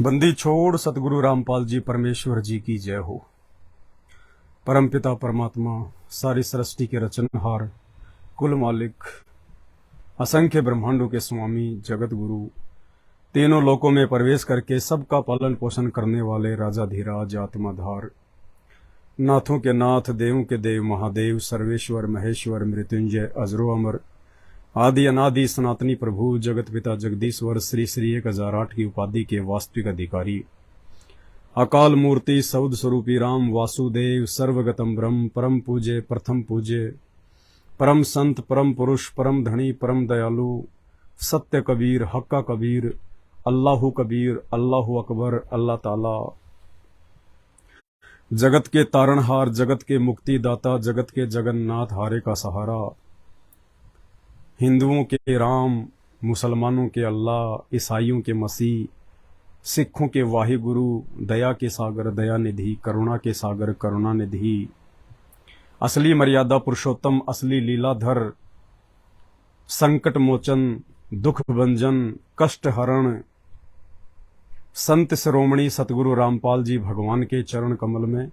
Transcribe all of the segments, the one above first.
बंदी छोड़ सतगुरु रामपाल जी परमेश्वर जी की जय हो। परमपिता परमात्मा सारी सृष्टि के रचनहार कुल मालिक असंख्य ब्रह्मांडों के स्वामी जगत गुरु तीनों लोकों में प्रवेश करके सबका पालन पोषण करने वाले राजाधिराज आत्माधार नाथों के नाथ देवों के देव महादेव सर्वेश्वर महेश्वर मृत्युंजय अजरो अमर आदि अनादि सनातनी प्रभु जगत पिता जगदीश्वर श्री श्री 1008 की उपाधि के वास्तविक अधिकारी अकाल मूर्ति सौद स्वरूपी राम वासुदेव सर्वगतम ब्रह्म परम पूज्य प्रथम पूज्य परम संत परम पुरुष परम धनी परम दयालु सत्य कबीर हक्का कबीर अल्लाहु कबीर अल्लाहु अकबर अल्लाह ताला जगत के तारणहार जगत के मुक्तिदाता जगत के जगन्नाथ हारे का सहारा हिंदुओं के राम मुसलमानों के अल्लाह ईसाइयों के मसीह सिखों के वाहिगुरु दया के सागर दया निधि करुणा के सागर करुणा निधि असली मर्यादा पुरुषोत्तम असली लीलाधर संकट मोचन दुख भंजन कष्ट हरण संत शिरोमणि सतगुरु रामपाल जी भगवान के चरण कमल में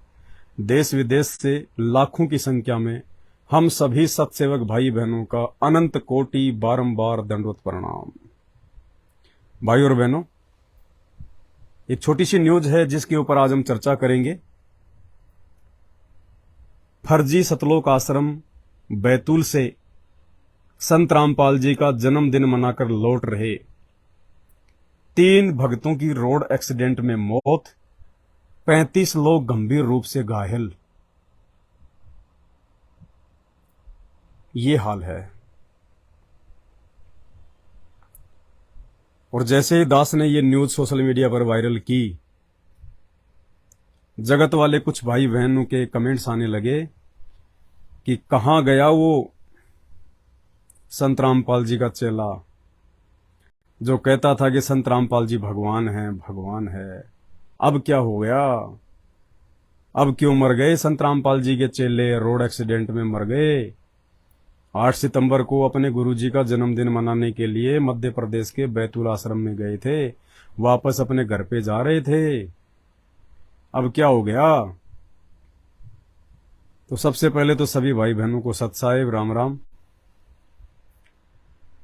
देश विदेश से लाखों की संख्या में हम सभी सत्सेवक भाई बहनों का अनंत कोटि बारंबार दंडवत प्रणाम। भाई और बहनों, एक छोटी सी न्यूज है जिसके ऊपर आज हम चर्चा करेंगे। फर्जी सतलोक आश्रम बैतूल से संत रामपाल जी का जन्मदिन मनाकर लौट रहे 3 भक्तों की रोड एक्सीडेंट में मौत, 35 लोग गंभीर रूप से घायल। ये हाल है। और जैसे ही दास ने ये न्यूज सोशल मीडिया पर वायरल की, जगत वाले कुछ भाई बहनों के कमेंट्स आने लगे कि कहां गया वो संत रामपाल जी का चेला जो कहता था कि संत रामपाल जी भगवान है भगवान है। अब क्या हो गया? अब क्यों मर गए संत रामपाल जी के चेले? रोड एक्सीडेंट में मर गए। 8 सितंबर को अपने गुरुजी का जन्मदिन मनाने के लिए मध्य प्रदेश के बैतूल आश्रम में गए थे, वापस अपने घर पे जा रहे थे। अब क्या हो गया? तो सबसे पहले तो सभी भाई बहनों को सत साहिब राम राम।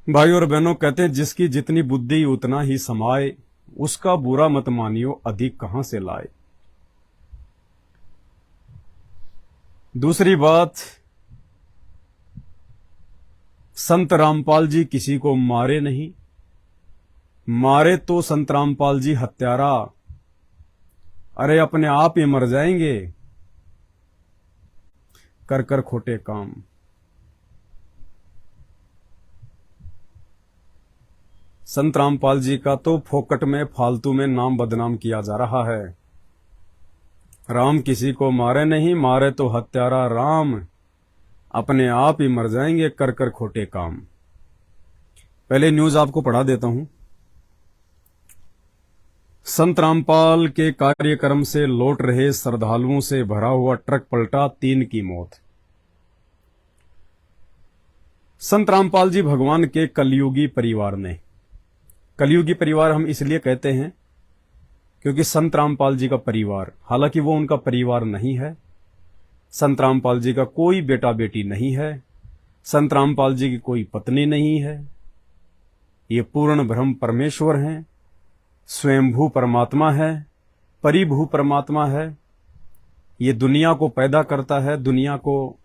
भाई और बहनों, कहते हैं जिसकी जितनी बुद्धि उतना ही समाए, उसका बुरा मत मानियो अधिक कहां से लाए। दूसरी बात, संत रामपाल जी किसी को मारे नहीं, मारे तो संत रामपाल जी हत्यारा, अरे अपने आप ही मर जाएंगे कर कर खोटे काम। संत रामपाल जी का तो फोकट में फालतू में नाम बदनाम किया जा रहा है। राम किसी को मारे नहीं, मारे तो हत्यारा राम, अपने आप ही मर जाएंगे कर कर खोटे काम। पहले न्यूज आपको पढ़ा देता हूं। संत रामपाल के कार्यक्रम से लौट रहे श्रद्धालुओं से भरा हुआ ट्रक पलटा, 3 की मौत। संत रामपाल जी भगवान के कलयुगी परिवार ने, कलयुगी परिवार हम इसलिए कहते हैं क्योंकि संत रामपाल जी का परिवार, हालांकि वो उनका परिवार नहीं है, संत रामपाल जी का कोई बेटा बेटी नहीं है, संत रामपाल जी की कोई पत्नी नहीं है, ये पूर्ण ब्रह्म परमेश्वर हैं, स्वयंभू परमात्मा है, परिभू परमात्मा है। ये दुनिया को पैदा करता है, दुनिया को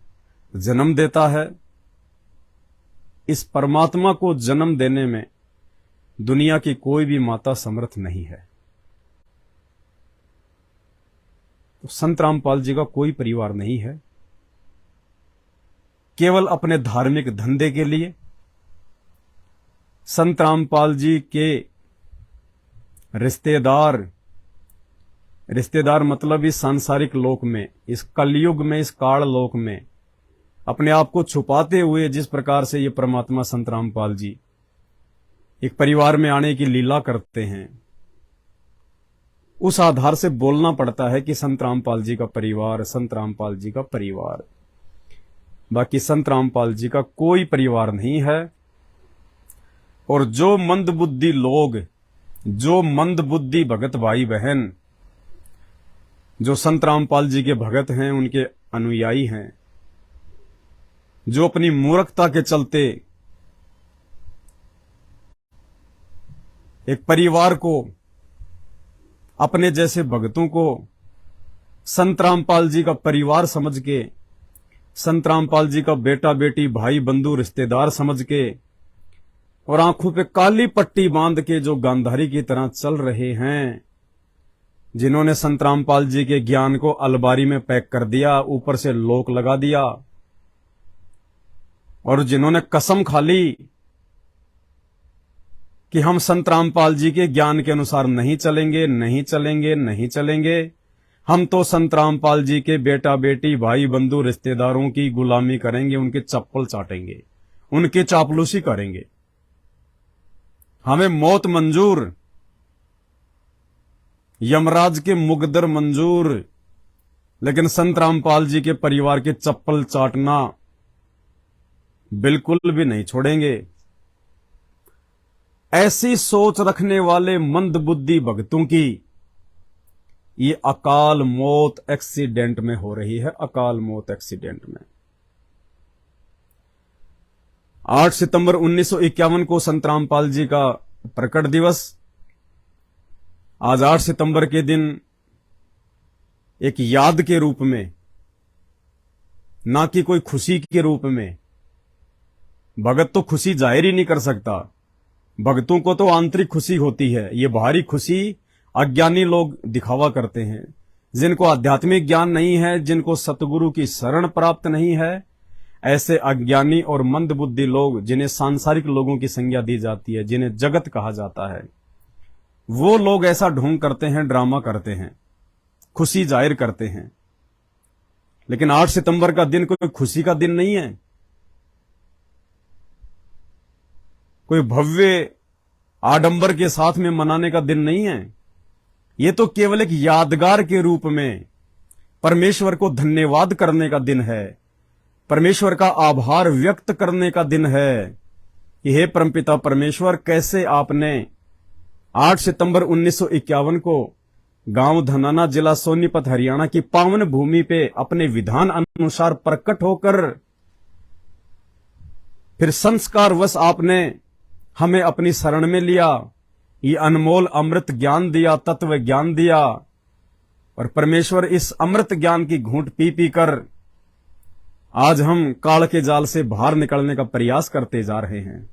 जन्म देता है। इस परमात्मा को जन्म देने में दुनिया की कोई भी माता समर्थ नहीं है। तो संत रामपाल जी का कोई परिवार नहीं है। केवल अपने धार्मिक धंधे के लिए संत रामपाल जी के रिश्तेदार मतलब इस सांसारिक लोक में, इस कलयुग में, इस काल लोक में अपने आप को छुपाते हुए, जिस प्रकार से ये परमात्मा संत रामपाल जी एक परिवार में आने की लीला करते हैं, उस आधार से बोलना पड़ता है कि संत रामपाल जी का परिवार, संत रामपाल जी का परिवार। बाकी संत रामपाल जी का कोई परिवार नहीं है। और जो मंदबुद्धि लोग जो मंद बुद्धि भगत भाई बहन, जो संत रामपाल जी के भगत हैं, उनके अनुयायी हैं, जो अपनी मूर्खता के चलते एक परिवार को, अपने जैसे भक्तों को संत रामपाल जी का परिवार समझ के, संत रामपाल जी का बेटा बेटी भाई बंधु रिश्तेदार समझ के, और आंखों पे काली पट्टी बांध के जो गांधारी की तरह चल रहे हैं, जिन्होंने संत रामपाल जी के ज्ञान को अलमारी में पैक कर दिया, ऊपर से लोक लगा दिया, और जिन्होंने कसम खा ली कि हम संत रामपाल जी के ज्ञान के अनुसार नहीं चलेंगे, नहीं चलेंगे, नहीं चलेंगे, हम तो संत रामपाल जी के बेटा बेटी भाई बंधु रिश्तेदारों की गुलामी करेंगे, उनके चप्पल चाटेंगे, उनकी चापलूसी करेंगे, हमें मौत मंजूर, यमराज के मुकद्दर मंजूर, लेकिन संत रामपाल जी के परिवार के चप्पल चाटना बिल्कुल भी नहीं छोड़ेंगे। ऐसी सोच रखने वाले मंद बुद्धि भक्तों की ये अकाल मौत एक्सीडेंट में हो रही है, अकाल मौत एक्सीडेंट में। 8 सितंबर 1951 को संत रामपाल जी का प्रकट दिवस। आज 8 सितंबर के दिन एक याद के रूप में, ना कि कोई खुशी के रूप में, भगत तो खुशी जाहिर ही नहीं कर सकता, भक्तों को तो आंतरिक खुशी होती है, ये बाहरी खुशी अज्ञानी लोग दिखावा करते हैं। जिनको आध्यात्मिक ज्ञान नहीं है, जिनको सतगुरु की शरण प्राप्त नहीं है, ऐसे अज्ञानी और मंद बुद्धि लोग, जिन्हें सांसारिक लोगों की संज्ञा दी जाती है, जिन्हें जगत कहा जाता है, वो लोग ऐसा ढोंग करते हैं, ड्रामा करते हैं, खुशी जाहिर करते हैं। लेकिन 8 सितंबर का दिन कोई खुशी का दिन नहीं है, कोई भव्य आडंबर के साथ में मनाने का दिन नहीं है। ये तो केवल एक यादगार के रूप में परमेश्वर को धन्यवाद करने का दिन है, परमेश्वर का आभार व्यक्त करने का दिन है कि हे परमपिता परमेश्वर, कैसे आपने 8 सितंबर 1951 को गांव धनाना, जिला सोनीपत, हरियाणा की पावन भूमि पे अपने विधान अनुसार प्रकट होकर फिर संस्कारवश आपने हमें अपनी शरण में लिया, ये अनमोल अमृत ज्ञान दिया, तत्व ज्ञान दिया, और परमेश्वर इस अमृत ज्ञान की घूंट पी पी कर आज हम काल के जाल से बाहर निकलने का प्रयास करते जा रहे हैं।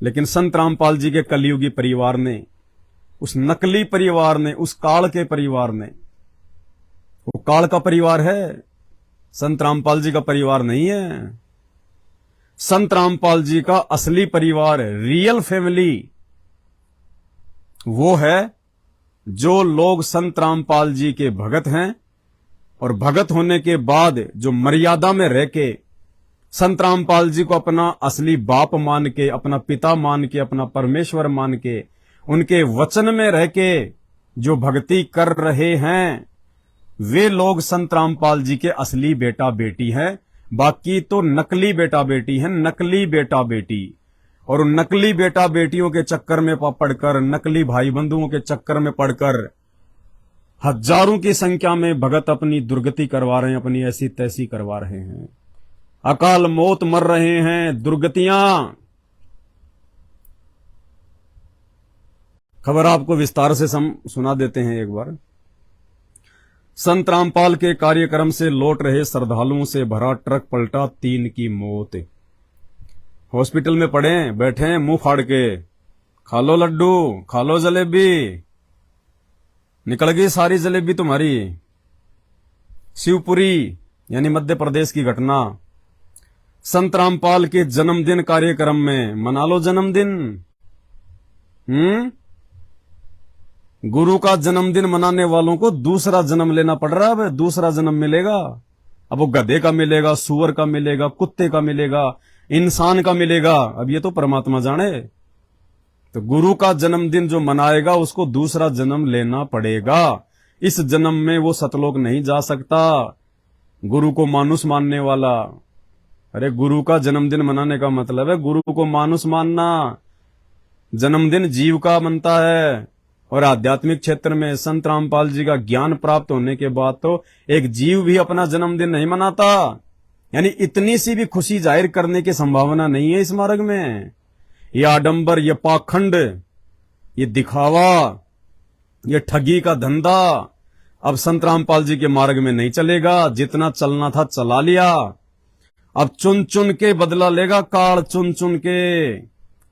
लेकिन संत रामपाल जी के कलयुगी परिवार ने, उस नकली परिवार ने, उस काल के परिवार ने, वो काल का परिवार है, संत रामपाल जी का परिवार नहीं है। संत रामपाल जी का असली परिवार, रियल फैमिली, वो है जो लोग संत रामपाल जी के भगत हैं, और भगत होने के बाद जो मर्यादा में रह के संत रामपाल जी को अपना असली बाप मान के, अपना पिता मान के, अपना परमेश्वर मान के, उनके वचन में रह के जो भक्ति कर रहे हैं, वे लोग संत रामपाल जी के असली बेटा बेटी हैं। बाकी तो नकली बेटा बेटी हैं, नकली बेटा बेटी। और उन नकली बेटा बेटियों के चक्कर में पड़कर, नकली भाई बंधुओं के चक्कर में पड़कर हजारों की संख्या में भगत अपनी दुर्गति करवा रहे हैं, अपनी ऐसी तैसी करवा रहे हैं, अकाल मौत मर रहे हैं, दुर्गतियां। खबर आपको विस्तार से सुना देते हैं एक बार। संत रामपाल के कार्यक्रम से लौट रहे श्रद्धालुओं से भरा ट्रक पलटा, 3 की मौत। हॉस्पिटल में पड़े बैठे मुंह फाड़ के, खा लो लड्डू, खा लो जलेबी, निकल गई सारी जलेबी तुम्हारी। शिवपुरी यानी मध्य प्रदेश की घटना। संत रामपाल के जन्मदिन कार्यक्रम में, मना लो जन्मदिन। गुरु का जन्मदिन मनाने वालों को दूसरा जन्म लेना पड़ रहा है, दूसरा जन्म मिलेगा। अब वो गधे का मिलेगा, सुअर का मिलेगा, कुत्ते का मिलेगा, इंसान का मिलेगा, अब ये तो परमात्मा जाने। तो गुरु का जन्मदिन जो मनाएगा उसको दूसरा जन्म लेना पड़ेगा। इस जन्म में वो सतलोक नहीं जा सकता। गुरु को मानुष मानने वाला, अरे गुरु का जन्मदिन मनाने का मतलब है गुरु को मानुष मानना। जन्मदिन जीव का बनता है। और आध्यात्मिक क्षेत्र में संत रामपाल जी का ज्ञान प्राप्त होने के बाद तो एक जीव भी अपना जन्मदिन नहीं मनाता। यानी इतनी सी भी खुशी जाहिर करने की संभावना नहीं है इस मार्ग में। ये आडंबर, ये पाखंड, ये दिखावा, ये ठगी का धंधा अब संत रामपाल जी के मार्ग में नहीं चलेगा। जितना चलना था चला लिया, अब चुन चुन के बदला लेगा काल, चुन चुन के।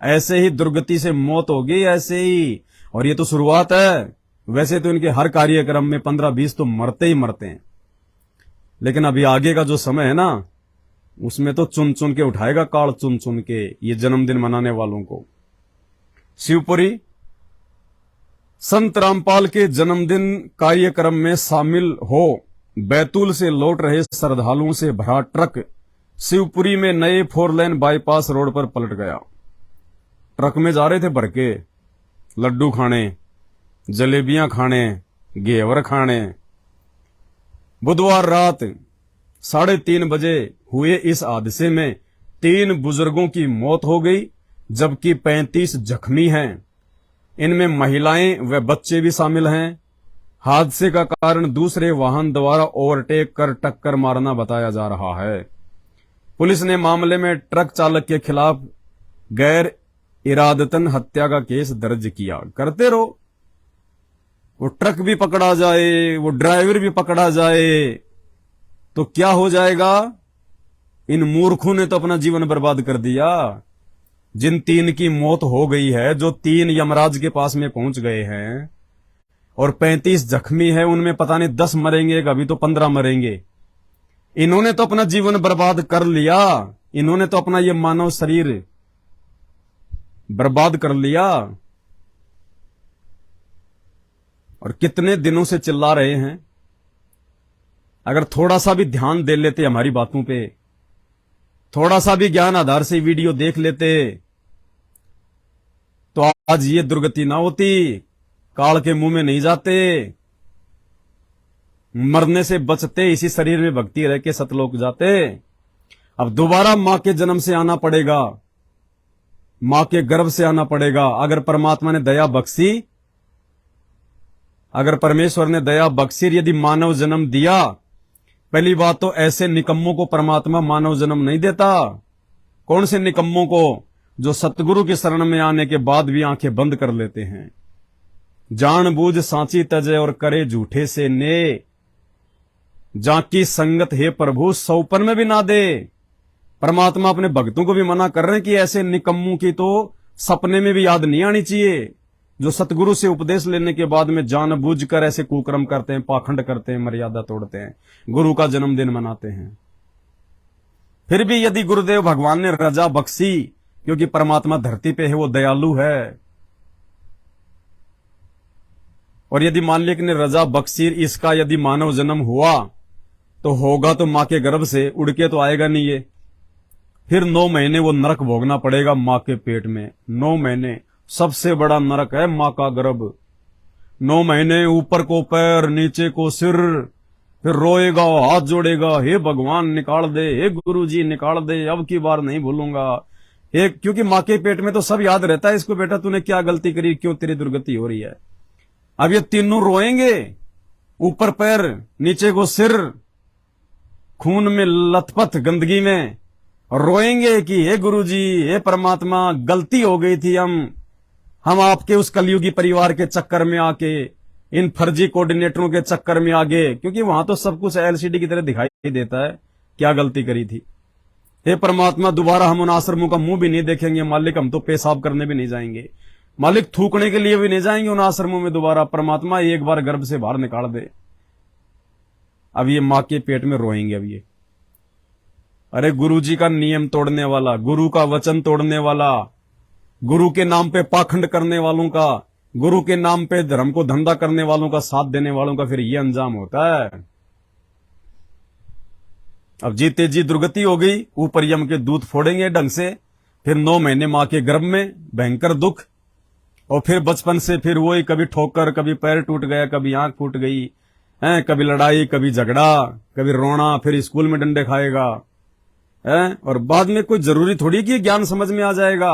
ऐसे ही दुर्गति से मौत होगी, ऐसे ही। और ये तो शुरुआत है। वैसे तो इनके हर कार्यक्रम में 15-20 तो मरते ही मरते हैं, लेकिन अभी आगे का जो समय है ना, उसमें तो चुन चुन के उठाएगा काल, चुन चुन के, ये जन्मदिन मनाने वालों को। शिवपुरी संत रामपाल के जन्मदिन कार्यक्रम में शामिल हो बैतूल से लौट रहे श्रद्धालुओं से भरा ट्रक शिवपुरी में नए 4 लेन बाईपास रोड पर पलट गया। ट्रक में जा रहे थे भर के लड्डू खाने, जलेबियां खाने, घेवर खाने। बुधवार रात 3:30 बजे हुए इस हादसे में 3 बुजुर्गों की मौत हो गई, जबकि 35 जख्मी हैं। इनमें महिलाएं व बच्चे भी शामिल हैं। हादसे का कारण दूसरे वाहन द्वारा ओवरटेक कर टक्कर मारना बताया जा रहा है। पुलिस ने मामले में ट्रक चालक के खिलाफ गैर इरादतन हत्या का केस दर्ज किया। करते रहो, वो ट्रक भी पकड़ा जाए, वो ड्राइवर भी पकड़ा जाए तो क्या हो जाएगा? इन मूर्खों ने तो अपना जीवन बर्बाद कर दिया। जिन 3 की मौत हो गई है, जो 3 यमराज के पास में पहुंच गए हैं, और 35 जख्मी है, उनमें पता नहीं 10 मरेंगे, कभी तो 15 मरेंगे। इन्होंने तो अपना जीवन बर्बाद कर लिया। इन्होंने तो अपना ये मानव शरीर बर्बाद कर लिया। और कितने दिनों से चिल्ला रहे हैं। अगर थोड़ा सा भी ध्यान दे लेते हमारी बातों पे, थोड़ा सा भी ज्ञान आधार से वीडियो देख लेते, तो आज ये दुर्गति ना होती। काल के मुंह में नहीं जाते, मरने से बचते, इसी शरीर में भक्ति रह के सतलोक जाते। अब दोबारा मां के जन्म से आना पड़ेगा, मां के गर्भ से आना पड़ेगा। अगर परमात्मा ने दया बख्शी, अगर परमेश्वर ने दया बख्शी, यदि मानव जन्म दिया, पहली बात तो ऐसे निकम्मों को परमात्मा मानव जन्म नहीं देता। कौन से निकम्मों को? जो सतगुरु की शरण में आने के बाद भी आंखें बंद कर लेते हैं। जानबूझ सांची तजे और करे झूठे से ने, जाकी संगत है प्रभु सौपन में भी ना दे। परमात्मा अपने भक्तों को भी मना कर रहे हैं कि ऐसे निकम्मों की तो सपने में भी याद नहीं आनी चाहिए, जो सतगुरु से उपदेश लेने के बाद में जानबूझकर ऐसे कुकर्म करते हैं, पाखंड करते हैं, मर्यादा तोड़ते हैं, गुरु का जन्मदिन मनाते हैं। फिर भी यदि गुरुदेव भगवान ने रजा बख्शी, क्योंकि परमात्मा धरती पे है, वो दयालु है, और यदि मालिक ने रजा बख्शी, इसका यदि मानव जन्म हुआ तो होगा तो मां के गर्भ से, उड़ के तो आएगा नहीं ये। फिर 9 महीने वो नरक भोगना पड़ेगा मां के पेट में। 9 महीने सबसे बड़ा नरक है मां का गर्भ। 9 महीने ऊपर को पैर, नीचे को सिर, फिर रोएगा, हाथ जोड़ेगा, हे भगवान निकाल दे, हे गुरुजी निकाल दे, अब की बार नहीं भूलूंगा। क्योंकि मां के पेट में तो सब याद रहता है इसको, बेटा तूने क्या गलती करी, क्यों तेरी दुर्गति हो रही है। अब ये तीनों रोएंगे, ऊपर पैर, नीचे को सिर, खून में लथपथ गंदगी में, और रोएंगे कि हे गुरुजी, हे परमात्मा, गलती हो गई थी, हम आपके उस कलयुगी परिवार के चक्कर में आके, इन फर्जी कोऑर्डिनेटरों के चक्कर में आ गए। क्योंकि वहां तो सब कुछ एलसीडी की तरह दिखाई देता है, क्या गलती करी थी। हे परमात्मा, दोबारा हम उन आश्रमों का मुंह भी नहीं देखेंगे मालिक। हम तो पेशाब करने भी नहीं जाएंगे मालिक, थूकने के लिए भी नहीं जाएंगे उन आश्रमों में दोबारा। परमात्मा एक बार गर्भ से बाहर निकाल दे। अब ये मां के पेट में रोएंगे। अब ये, अरे गुरुजी का नियम तोड़ने वाला, गुरु का वचन तोड़ने वाला, गुरु के नाम पे पाखंड करने वालों का, गुरु के नाम पे धर्म को धंधा करने वालों का, साथ देने वालों का फिर ये अंजाम होता है। अब जीते जी दुर्गति हो गई, ऊपर यम के दूत फोड़ेंगे ढंग से। फिर 9 महीने मां के गर्भ में भयंकर दुख, और फिर बचपन से फिर वही, कभी ठोकर, कभी पैर टूट गया, कभी आंख फूट गई है, कभी लड़ाई, कभी झगड़ा, कभी रोना, फिर स्कूल में डंडे खाएगा है। और बाद में कोई जरूरी थोड़ी कि ज्ञान समझ में आ जाएगा।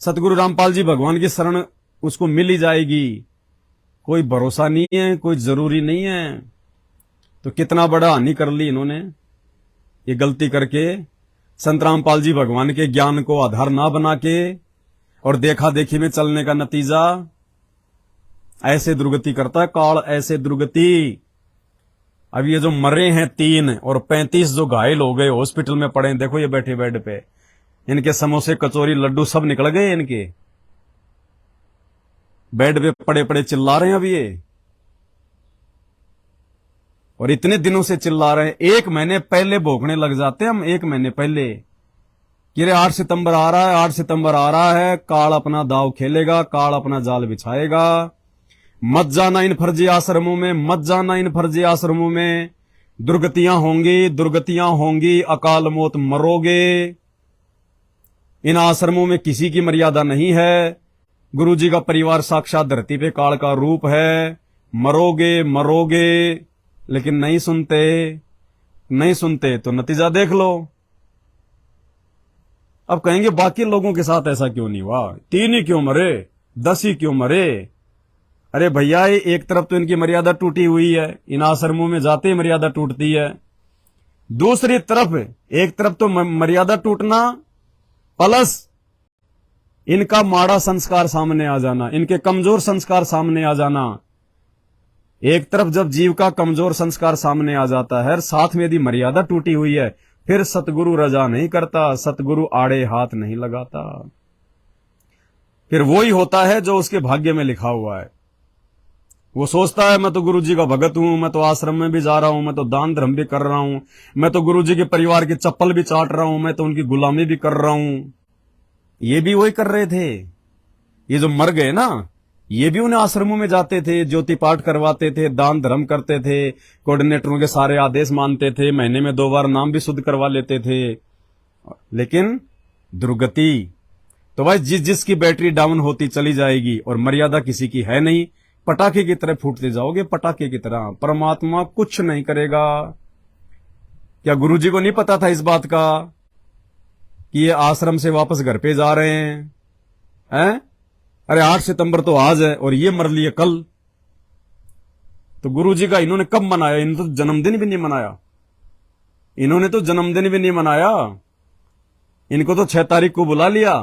सतगुरु रामपाल जी भगवान की शरण उसको मिल ही जाएगी, कोई भरोसा नहीं है, कोई जरूरी नहीं है। तो कितना बड़ा हानि कर ली इन्होंने ये गलती करके, संत रामपाल जी भगवान के ज्ञान को आधार ना बना के और देखा देखी में चलने का नतीजा ऐसे दुर्गति करता है काल, ऐसे दुर्गति। अब ये जो मरे हैं 3 और 35 जो घायल हो गए हॉस्पिटल में पड़े, देखो ये बैठे बेड पे, इनके समोसे कचौरी लड्डू सब निकल गए, इनके बेड पे पड़े पड़े चिल्ला रहे हैं अब ये, और इतने दिनों से चिल्ला रहे हैं। 1 महीने पहले भोंकने लग जाते हैं हम, 1 महीने पहले कि रे 8 सितंबर आ रहा है, 8 सितंबर आ रहा है, काल अपना दाव खेलेगा, काल अपना जाल बिछाएगा, मत जाना इन फर्जी आश्रमों में, मत जाना इन फर्जी आश्रमों में, दुर्गतियां होंगी, दुर्गतियां होंगी, अकाल मौत मरोगे, इन आश्रमों में किसी की मर्यादा नहीं है, गुरुजी का परिवार साक्षात धरती पे काल का रूप है, मरोगे मरोगे। लेकिन नहीं सुनते, नहीं सुनते तो नतीजा देख लो। अब कहेंगे बाकी लोगों के साथ ऐसा क्यों नहीं हुआ, 3 ही क्यों मरे, 10 ही क्यों मरे। अरे भैया एक तरफ तो इनकी मर्यादा टूटी हुई है, इन आश्रमों में जाते ही मर्यादा टूटती है, दूसरी तरफ एक तरफ तो मर्यादा टूटना प्लस इनका माड़ा संस्कार सामने आ जाना, इनके कमजोर संस्कार सामने आ जाना। एक तरफ जब जीव का कमजोर संस्कार सामने आ जाता है, साथ में यदि मर्यादा टूटी हुई है, फिर सतगुरु रजा नहीं करता, सतगुरु आड़े हाथ नहीं लगाता, फिर वो ही होता है जो उसके भाग्य में लिखा हुआ है। वो सोचता है मैं तो गुरुजी का भगत हूं, मैं तो आश्रम में भी जा रहा हूं, मैं तो दान धर्म भी कर रहा हूं, मैं तो गुरुजी के परिवार की चप्पल भी चाट रहा हूं, मैं तो उनकी गुलामी भी कर रहा हूं। ये भी वही कर रहे थे, ये जो मर गए ना, ये भी उन्हें आश्रमों में जाते थे, ज्योति पाठ करवाते थे, दान धर्म करते थे, कोऑर्डिनेटरों के सारे आदेश मानते थे, महीने में 2 बार नाम भी शुद्ध करवा लेते थे। लेकिन दुर्गति तो भाई जिसकी बैटरी डाउन होती चली जाएगी और मर्यादा किसी की है नहीं, पटाखे की तरह फूटते जाओगे, पटाखे की तरह। परमात्मा कुछ नहीं करेगा। क्या गुरुजी को नहीं पता था इस बात का कि ये आश्रम से वापस घर पे जा रहे हैं? अरे 8 सितंबर तो आज है और ये मर लिए कल। तो गुरुजी का इन्होंने कब मनाया? इन्होंने तो जन्मदिन भी नहीं मनाया, इन्होंने तो जन्मदिन भी नहीं मनाया। इनको तो 6 तारीख को बुला लिया,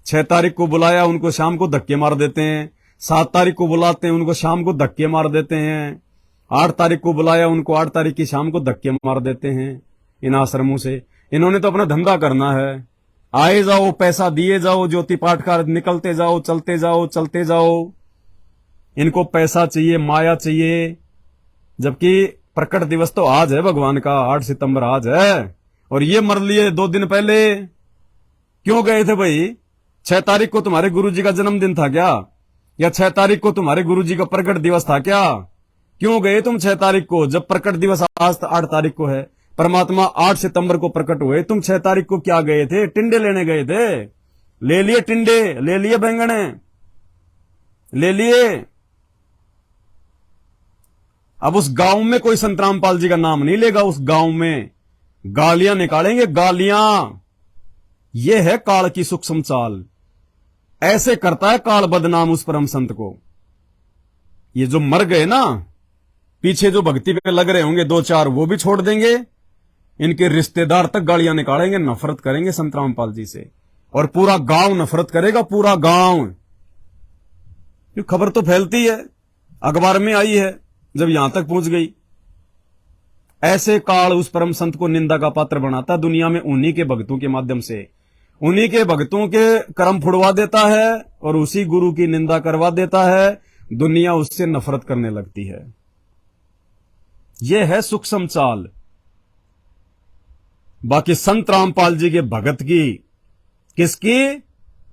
6 तारीख को बुलाया, उनको शाम को धक्के मार देते हैं। 7 तारीख को बुलाते हैं, उनको शाम को धक्के मार देते हैं। 8 तारीख को बुलाया, उनको 8 तारीख की शाम को धक्के मार देते हैं। इन आश्रमों से इन्होंने तो अपना धंधा करना है, आए जाओ, पैसा दिए जाओ, ज्योति पाठ का निकलते जाओ, चलते जाओ, चलते जाओ। इनको पैसा चाहिए, माया चाहिए। जबकि प्रकट दिवस तो आज है भगवान का, 8 सितंबर आज है, और ये मर लिए 2 दिन पहले। क्यों गए थे भाई? 6 तारीख को तुम्हारे गुरुजी का जन्मदिन था क्या? या 6 तारीख को तुम्हारे गुरुजी का प्रकट दिवस था क्या? क्यों गए तुम 6 तारीख को, जब प्रकट दिवस आज 8 तारीख को है? परमात्मा 8 सितंबर को प्रकट हुए, तुम 6 तारीख को क्या गए थे? टिंडे लेने गए थे, ले लिए टिंडे, ले लिए बैंगने, ले लिए। अब उस गांव में कोई संत रामपाल जी का नाम नहीं लेगा, उस गांव में गालियां निकालेंगे, गालियां। यह है काल की सूक्ष्म चाल। ऐसे करता है काल बदनाम उस परम संत को। ये जो मर गए ना, पीछे जो भक्ति पे लग रहे होंगे 2-4, वो भी छोड़ देंगे। इनके रिश्तेदार तक गालियां निकालेंगे, नफरत करेंगे संत रामपाल जी से, और पूरा गांव नफरत करेगा, पूरा गांव। खबर तो फैलती है, अखबार में आई है, जब यहां तक पहुंच गई। ऐसे काल उस परम संत को निंदा का पात्र बनाता दुनिया में, उन्हीं के भक्तों के माध्यम से, उन्हीं के भक्तों के कर्म फुड़वा देता है और उसी गुरु की निंदा करवा देता है। दुनिया उससे नफरत करने लगती है। यह है सूक्ष्म चाल। बाकी संत रामपाल जी के भगत की, किसकी?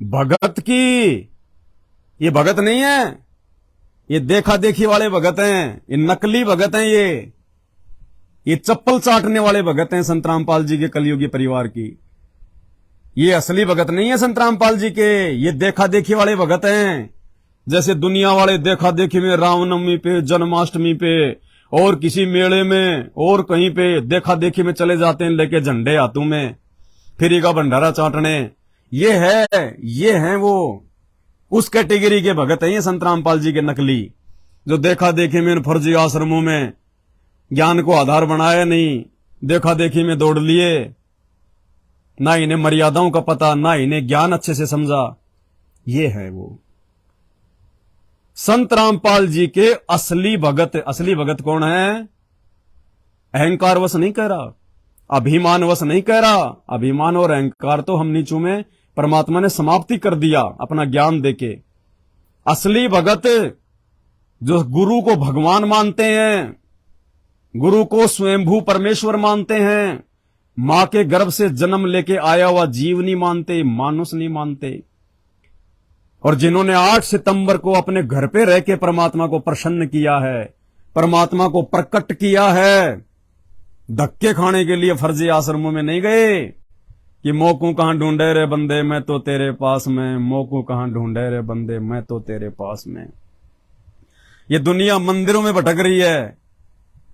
भगत की। ये भगत नहीं है, ये देखा देखी वाले भगत हैं, ये नकली भगत हैं, ये चप्पल चाटने वाले भगत हैं संत रामपाल जी के कलयुगी परिवार की। ये असली भगत नहीं है संत रामपाल जी के, ये देखा देखी वाले भगत हैं। जैसे दुनिया वाले देखा देखी में रामनवमी पे, जन्माष्टमी पे और किसी मेले में और कहीं पे देखा देखी में चले जाते हैं लेके झंडे हाथों में, फ्री का भंडारा चाटने। ये है वो उस कैटेगरी के भगत हैं ये संत रामपाल जी के नकली, जो देखा देखी में इन फर्जी आश्रमों में ज्ञान को आधार बनाया नहीं, देखा देखी में दौड़ लिए, ना इन्हें मर्यादाओं का पता, ना इन्हें ज्ञान अच्छे से समझा। ये है वो संत रामपाल जी के असली भगत। असली भगत कौन है? अहंकार वश नहीं कह रहा, अभिमान वश नहीं कह रहा। अभिमान और अहंकार तो हम नीचों में परमात्मा ने समाप्ति कर दिया अपना ज्ञान देके। असली भगत जो गुरु को भगवान मानते हैं, गुरु को स्वयंभू परमेश्वर मानते हैं, मां के गर्भ से जन्म लेके आया हुआ जीव नहीं मानते, मानुष नहीं मानते, और जिन्होंने 8 सितंबर को अपने घर पे रह के परमात्मा को प्रसन्न किया है, परमात्मा को प्रकट किया है, धक्के खाने के लिए फर्जी आश्रमों में नहीं गए कि मोकू कहां ढूंढे रे बंदे मैं तो तेरे पास में, मोकू कहां ढूंढे रे बंदे मैं तो तेरे पास में। ये दुनिया मंदिरों में भटक रही है।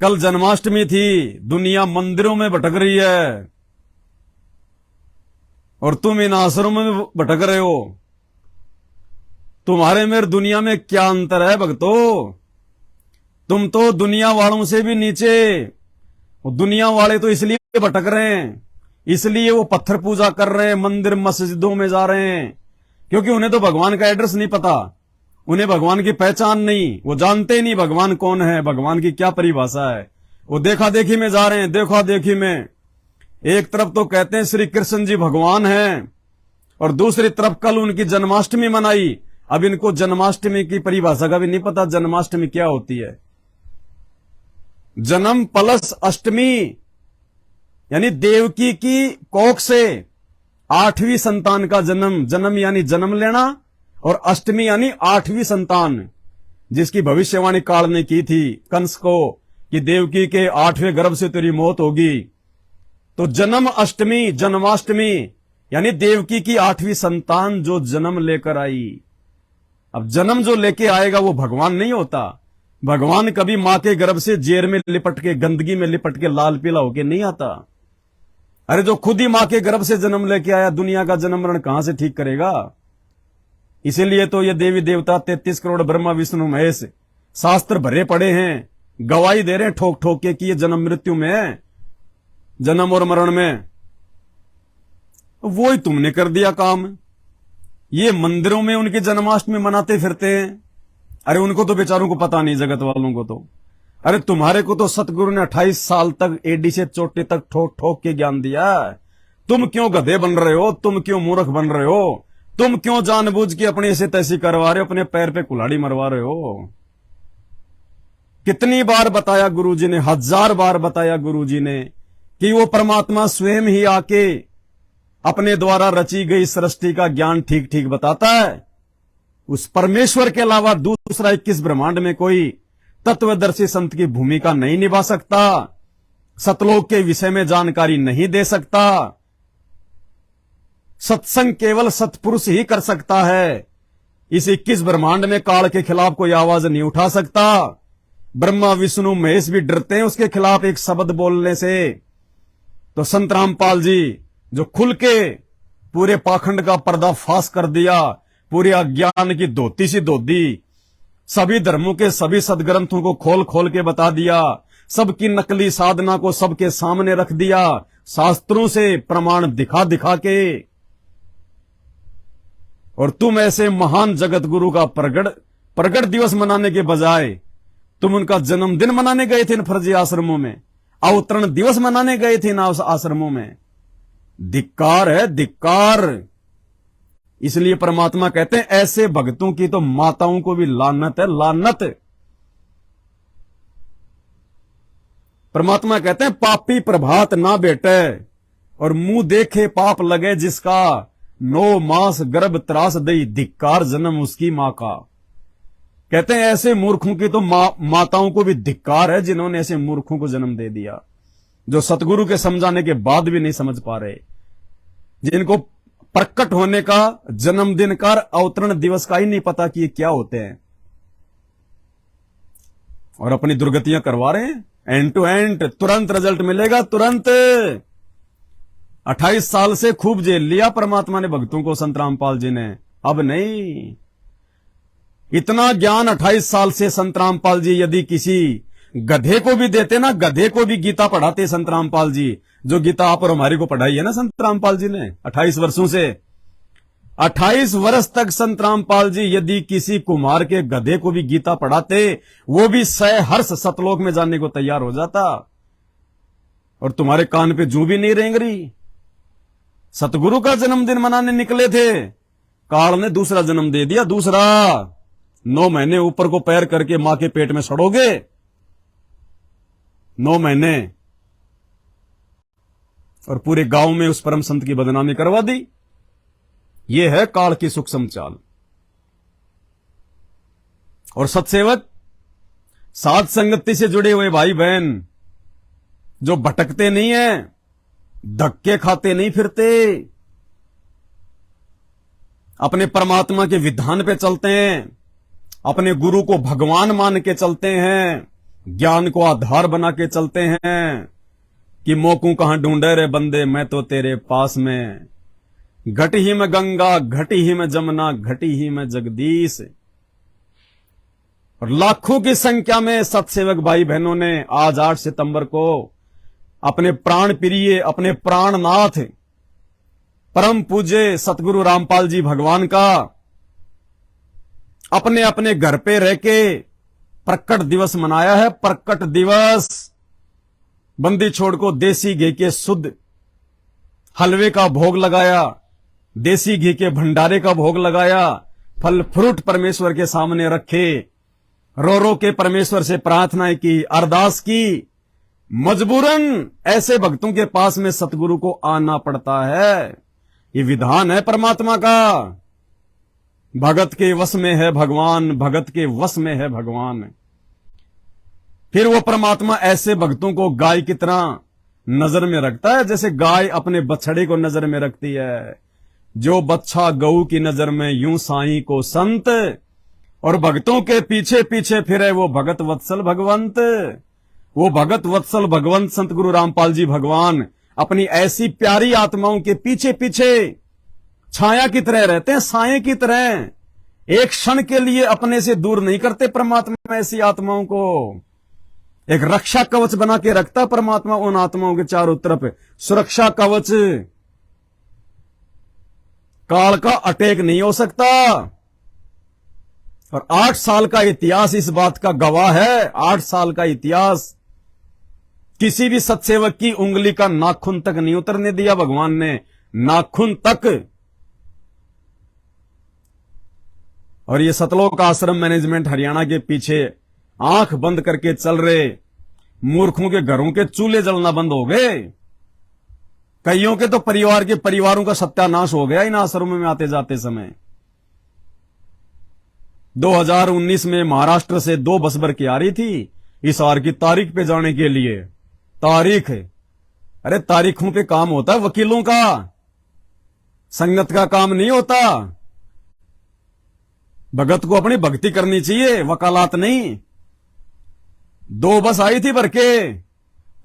कल जन्माष्टमी थी, दुनिया मंदिरों में भटक रही है और तुम इन आश्रमों में भटक रहे हो। तुम्हारे मेरे दुनिया में क्या अंतर है भक्तों? तुम तो दुनिया वालों से भी नीचे। दुनिया वाले तो इसलिए भटक रहे हैं, इसलिए वो पत्थर पूजा कर रहे हैं, मंदिर मस्जिदों में जा रहे हैं, क्योंकि उन्हें तो भगवान का एड्रेस नहीं पता, उन्हें भगवान की पहचान नहीं, वो जानते नहीं भगवान कौन है, भगवान की क्या परिभाषा है। वो देखा देखी में जा रहे हैं, देखा देखी में। एक तरफ तो कहते हैं श्री कृष्ण जी भगवान हैं और दूसरी तरफ कल उनकी जन्माष्टमी मनाई। अब इनको जन्माष्टमी की परिभाषा का भी नहीं पता, जन्माष्टमी क्या होती है। जन्म प्लस अष्टमी यानी देवकी की कोख से 8वीं संतान का जन्म, जन्म यानी जन्म लेना, और अष्टमी यानी 8वीं संतान, जिसकी भविष्यवाणी काल ने की थी कंस को कि देवकी के 8वें गर्भ से तेरी मौत होगी। तो जन्म अष्टमी, जन्माष्टमी यानी देवकी की 8वीं संतान जो जन्म लेकर आई। अब जन्म जो लेके आएगा वो भगवान नहीं होता। भगवान कभी मां के गर्भ से जेर में लिपट के, गंदगी में लिपट के, लाल पीला होके नहीं आता। अरे जो खुद ही मां के गर्भ से जन्म लेके आया, दुनिया का जन्म मरण कहां से ठीक करेगा? इसीलिए तो ये देवी देवता 33 करोड़ ब्रह्मा विष्णु महेश शास्त्र भरे पड़े हैं, गवाही दे रहे हैं ठोक ठोक के कि ये जन्म मृत्यु में है, जन्म और मरण में। वो ही तुमने कर दिया काम। ये मंदिरों में उनकी जन्माष्टमी मनाते फिरते हैं। अरे उनको तो बेचारों को पता नहीं, जगत वालों को तो। अरे तुम्हारे को तो सतगुरु ने 28 साल तक एडी से चोटी तक ठोक ठोक के ज्ञान दिया। तुम क्यों गधे बन रहे हो? तुम क्यों मूर्ख बन रहे हो? तुम क्यों जानबूझ के अपने ऐसे तैसी करवा रहे हो, अपने पैर पे कुल्हाड़ी मरवा रहे हो? कितनी बार बताया गुरुजी ने, 1000 बार बताया गुरुजी ने कि वो परमात्मा स्वयं ही आके अपने द्वारा रची गई सृष्टि का ज्ञान ठीक ठीक बताता है। उस परमेश्वर के अलावा दूसरा 21 ब्रह्मांड में कोई तत्वदर्शी संत की भूमिका नहीं निभा सकता, सतलोक के विषय में जानकारी नहीं दे सकता। सत्संग केवल सत्पुरुष ही कर सकता है। इस 21 ब्रह्मांड में काल के खिलाफ कोई आवाज नहीं उठा सकता। ब्रह्मा विष्णु महेश भी डरते हैं उसके खिलाफ एक शब्द बोलने से। तो संत रामपाल जी जो खुल के पूरे पाखंड का पर्दाफाश कर दिया, पूरे अज्ञान की धोती सी धो दी, सभी धर्मों के सभी सदग्रंथों को खोल खोल के बता दिया, सबकी नकली साधना को सबके सामने रख दिया, शास्त्रों से प्रमाण दिखा दिखा के। और तुम ऐसे महान जगत गुरु का प्रगट दिवस मनाने के बजाय तुम उनका जन्मदिन मनाने गए थे इन फर्जी आश्रमों में, अवतरण दिवस मनाने गए थे ना उस आश्रमों में। धिक्कार है, धिक्कार। इसलिए परमात्मा कहते हैं ऐसे भक्तों की तो माताओं को भी लानत है, लानत। परमात्मा कहते हैं पापी प्रभात ना बेटे और मुंह देखे पाप लगे जिसका, 9 मास गर्भ त्रास दई, धिक्कार जन्म उसकी मां का। कहते हैं ऐसे मूर्खों की तो माताओं को भी धिक्कार है जिन्होंने ऐसे मूर्खों को जन्म दे दिया, जो सतगुरु के समझाने के बाद भी नहीं समझ पा रहे, जिनको प्रकट होने का, जन्मदिन का, अवतरण दिवस का ही नहीं पता कि ये क्या होते हैं, और अपनी दुर्गतियां करवा रहे हैं। एंड टू एंड तुरंत रिजल्ट मिलेगा, तुरंत। 28 साल से खूब जेल लिया परमात्मा ने भक्तों को, संत रामपाल जी ने। अब नहीं, इतना ज्ञान 28 साल से संत रामपाल जी यदि किसी गधे को भी देते ना, गधे को भी गीता पढ़ाते संत रामपाल जी, जो गीता आप और हमारी को पढ़ाई है ना संत रामपाल जी ने 28 वर्षों से। 28 वर्ष तक संत रामपाल जी यदि किसी कुमार के गधे को भी गीता पढ़ाते, वो भी सहर्ष सतलोक में जाने को तैयार हो जाता। और तुम्हारे कान पे जू भी नहीं रेंग रही। सतगुरु का जन्मदिन मनाने निकले थे, काल ने दूसरा जन्म दे दिया, दूसरा। 9 महीने ऊपर को पैर करके मां के पेट में सड़ोगे, 9 महीने, और पूरे गांव में उस परम संत की बदनामी करवा दी। यह है काल की सूक्ष्म चाल। और सत्सेवक, साध संगति से जुड़े हुए भाई बहन जो भटकते नहीं है, धक्के खाते नहीं फिरते, अपने परमात्मा के विधान पे चलते हैं, अपने गुरु को भगवान मान के चलते हैं, ज्ञान को आधार बना के चलते हैं कि मोकू कहां ढूंढे रे बंदे, मैं तो तेरे पास में, घट ही में गंगा, घटी ही में जमुना, घटी ही में जगदीश। और लाखों की संख्या में सत्सेवक भाई बहनों ने आज 8 सितंबर को अपने प्राण प्रिय, अपने प्राणनाथ परम पूज्य सतगुरु रामपाल जी भगवान का अपने अपने घर पे रह के प्रकट दिवस मनाया है। प्रकट दिवस, बंदी छोड़ को देसी घी के शुद्ध हलवे का भोग लगाया, देसी घी के भंडारे का भोग लगाया, फल फ्रूट परमेश्वर के सामने रखे, रो रो के परमेश्वर से प्रार्थना की, अरदास की। मजबूरन ऐसे भक्तों के पास में सतगुरु को आना पड़ता है। ये विधान है परमात्मा का। भगत के वश में है भगवान, भगत के वश में है भगवान। फिर वो परमात्मा ऐसे भक्तों को गाय की तरह नजर में रखता है, जैसे गाय अपने बछड़े को नजर में रखती है। जो बच्चा गऊ की नजर में, यूं साईं को संत, और भक्तों के पीछे पीछे फिरे वो भगत वत्सल भगवंत। वो भगत वत्सल भगवंत संत गुरु रामपाल जी भगवान अपनी ऐसी प्यारी आत्माओं के पीछे पीछे छाया की तरह रहते हैं, साये की तरह। एक क्षण के लिए अपने से दूर नहीं करते परमात्मा ऐसी आत्माओं को। एक रक्षा कवच बना के रखता परमात्मा उन आत्माओं के चारों तरफ, सुरक्षा कवच। काल का अटैक नहीं हो सकता। और 8 साल का इतिहास इस बात का गवाह है। 8 साल का इतिहास, किसी भी सत्सेवक की उंगली का नाखून तक नहीं उतरने दिया भगवान ने, नाखून तक। और ये सतलोक आश्रम मैनेजमेंट हरियाणा के पीछे आंख बंद करके चल रहे मूर्खों के घरों के चूल्हे जलना बंद हो गए। कईयों के तो परिवारों का सत्यानाश हो गया इन आश्रमों में आते जाते समय। 2019 में महाराष्ट्र से 2 बस भर के आ रही थी हिसार की तारीख पे जाने के लिए। तारीख, अरे तारीखों पे काम होता है वकीलों का, संगत का काम नहीं होता। भगत को अपनी भक्ति करनी चाहिए, वकालत नहीं। 2 बस आई थी भर के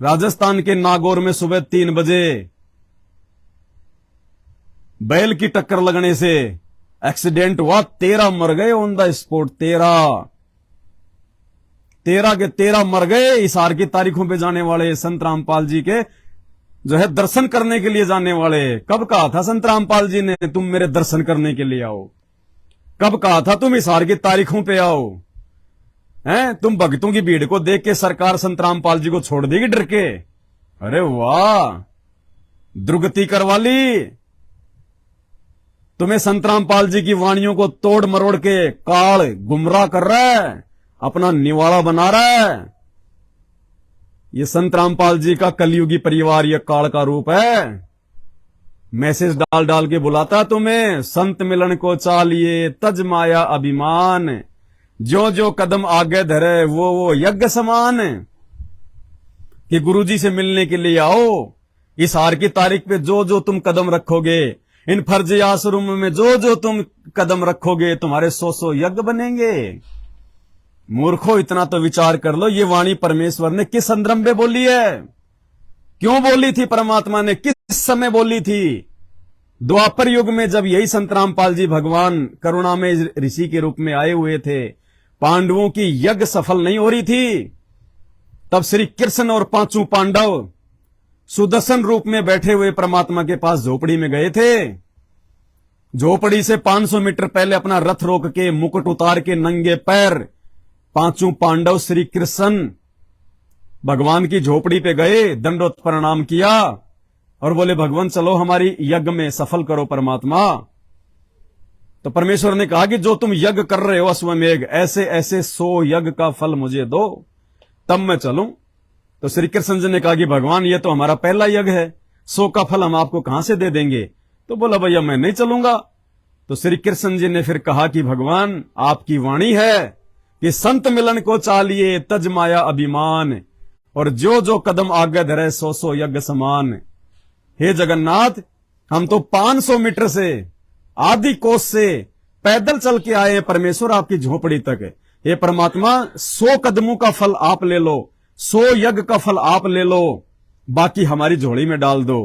राजस्थान के नागौर में सुबह 3 बजे। बैल की टक्कर लगने से एक्सीडेंट हुआ, 13 मर गए ऑन द स्पॉट। 13 के 13 मर गए। हिसार की तारीखों पे जाने वाले संत रामपाल जी के जो है दर्शन करने के लिए जाने वाले। कब कहा था संत रामपाल जी ने तुम मेरे दर्शन करने के लिए आओ? कब कहा था तुम हिसार की तारीखों पे आओ? हैं, तुम भक्तों की भीड़ को देख के सरकार संत रामपाल जी को छोड़ देगी डर के? अरे वाह, दुर्गति करवा ली। तुम्हें संत रामपाल जी की वाणियों को तोड़ मरोड़ के काल गुमराह कर रहा है, अपना निवाला बना रहा है। ये संत रामपाल जी का कलयुगी परिवार, ये काल का रूप है। मैसेज डाल डाल के बुलाता तुम्हें, संत मिलन को चालिए तज माया अभिमान, जो जो कदम आगे धरे वो यज्ञ समान। कि गुरुजी से मिलने के लिए आओ। इस हार की तारीख पे जो जो तुम कदम रखोगे, इन फर्जी आश्रम में जो जो तुम कदम रखोगे, तुम्हारे 100 यज्ञ बनेंगे। मूर्खो, इतना तो विचार कर लो, ये वाणी परमेश्वर ने किस संदर्भ में बोली है? क्यों बोली थी परमात्मा ने? किस समय बोली थी। द्वापर युग में जब यही संत रामपाल जी भगवान करुणा में ऋषि के रूप में आए हुए थे, पांडवों की यज्ञ सफल नहीं हो रही थी, तब श्री कृष्ण और पांचों पांडव सुदर्शन रूप में बैठे हुए परमात्मा के पास झोपड़ी में गए थे। झोपड़ी से 500 मीटर पहले अपना रथ रोक के मुकुट उतार के नंगे पैर पांचों पांडव श्री कृष्ण भगवान की झोपड़ी पे गए, दंडोत प्रणाम किया और बोले भगवान चलो हमारी यज्ञ में सफल करो परमात्मा। तो परमेश्वर ने कहा कि जो तुम यज्ञ कर रहे हो अश्वमेघ, ऐसे ऐसे 100 यज्ञ का फल मुझे दो, तब मैं चलूं। तो श्री कृष्ण जी ने कहा कि भगवान ये तो हमारा पहला यज्ञ है, 100 का फल हम आपको कहां से दे देंगे। तो बोला भैया मैं नहीं चलूंगा। तो श्री कृष्ण जी ने फिर कहा कि भगवान आपकी वाणी है कि संत मिलन को चालिए तज माया अभिमान, और जो जो कदम आगे धरे 100 यज्ञ समान। हे जगन्नाथ, हम तो 500 मीटर से आदि कोस से पैदल चल के आए हैं परमेश्वर आपकी झोपड़ी तक। हे परमात्मा 100 कदमों का फल आप ले लो, 100 यज्ञ का फल आप ले लो, बाकी हमारी झोली में डाल दो।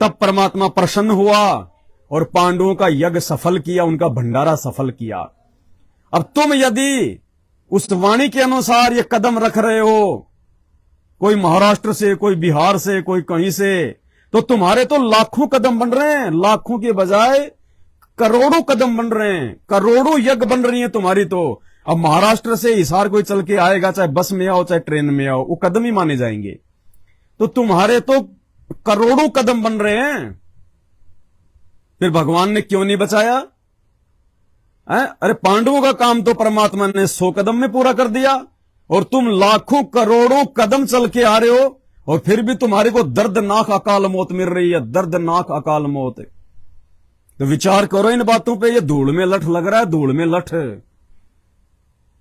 तब परमात्मा प्रसन्न हुआ और पांडवों का यज्ञ सफल किया, उनका भंडारा सफल किया। अब तुम यदि उस वाणी के अनुसार ये कदम रख रहे हो, कोई महाराष्ट्र से, कोई बिहार से, कोई कहीं से, तो तुम्हारे तो लाखों कदम बन रहे हैं, लाखों के बजाय करोड़ों कदम बन रहे हैं, करोड़ों यज्ञ बन रही है तुम्हारी। तो अब महाराष्ट्र से हिसार कोई चल के आएगा, चाहे बस में आओ चाहे ट्रेन में आओ, वो कदम ही माने जाएंगे। तो तुम्हारे तो करोड़ों कदम बन रहे हैं, फिर भगवान ने क्यों नहीं बचाया? अरे पांडवों का काम तो परमात्मा ने 100 कदम में पूरा कर दिया, और तुम लाखों करोड़ों कदम चल के आ रहे हो, और फिर भी तुम्हारे को दर्दनाक अकाल मौत मिल रही है, दर्दनाक अकाल मौत। तो विचार करो इन बातों पे। ये धूल में लठ लग रहा है, धूल में लठ।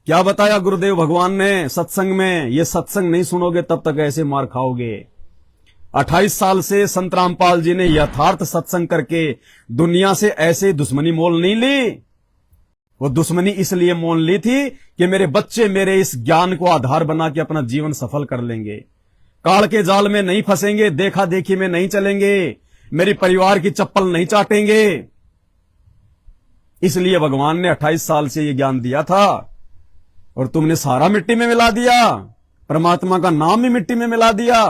क्या बताया गुरुदेव भगवान ने सत्संग में? ये सत्संग नहीं सुनोगे तब तक ऐसे मार खाओगे। 28 साल से संत रामपाल जी ने यथार्थ सत्संग करके दुनिया से ऐसे दुश्मनी मोल नहीं ली। वो दुश्मनी इसलिए मोल ली थी कि मेरे बच्चे मेरे इस ज्ञान को आधार बना के अपना जीवन सफल कर लेंगे, काल के जाल में नहीं फंसेंगे, देखा देखी में नहीं चलेंगे, मेरी परिवार की चप्पल नहीं चाटेंगे। इसलिए भगवान ने 28 साल से ये ज्ञान दिया था, और तुमने सारा मिट्टी में मिला दिया, परमात्मा का नाम ही मिट्टी में मिला दिया।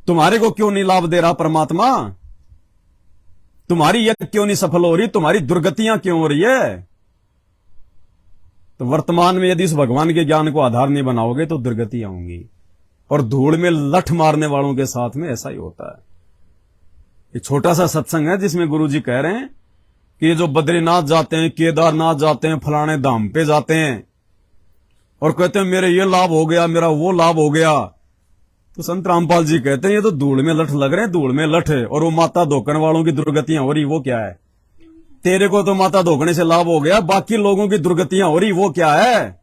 तुम्हारे को क्यों नहीं लाभ दे रहा परमात्मा? तुम्हारी यज्ञ क्यों नहीं सफल हो रही? तुम्हारी दुर्गतियां क्यों हो रही है? तो वर्तमान में यदि इस भगवान के ज्ञान को आधार नहीं बनाओगे तो दुर्गतियां होंगी, और धूल में लठ मारने वालों के साथ में ऐसा ही होता है। एक छोटा सा सत्संग है जिसमें गुरुजी कह रहे हैं कि ये जो बद्रीनाथ जाते हैं, केदारनाथ जाते हैं, फलाने धाम पे जाते हैं, और कहते हैं मेरे ये लाभ हो गया, मेरा वो लाभ हो गया, तो संत रामपाल जी कहते हैं ये तो धूल में लठ लग रहे हैं, धूल में लठ। और वो माता धोकने वालों की दुर्गतियां हो रही, वो क्या है? तेरे को तो माता धोकने से लाभ हो गया, बाकी लोगों की दुर्गतियां हो रही, वो क्या है?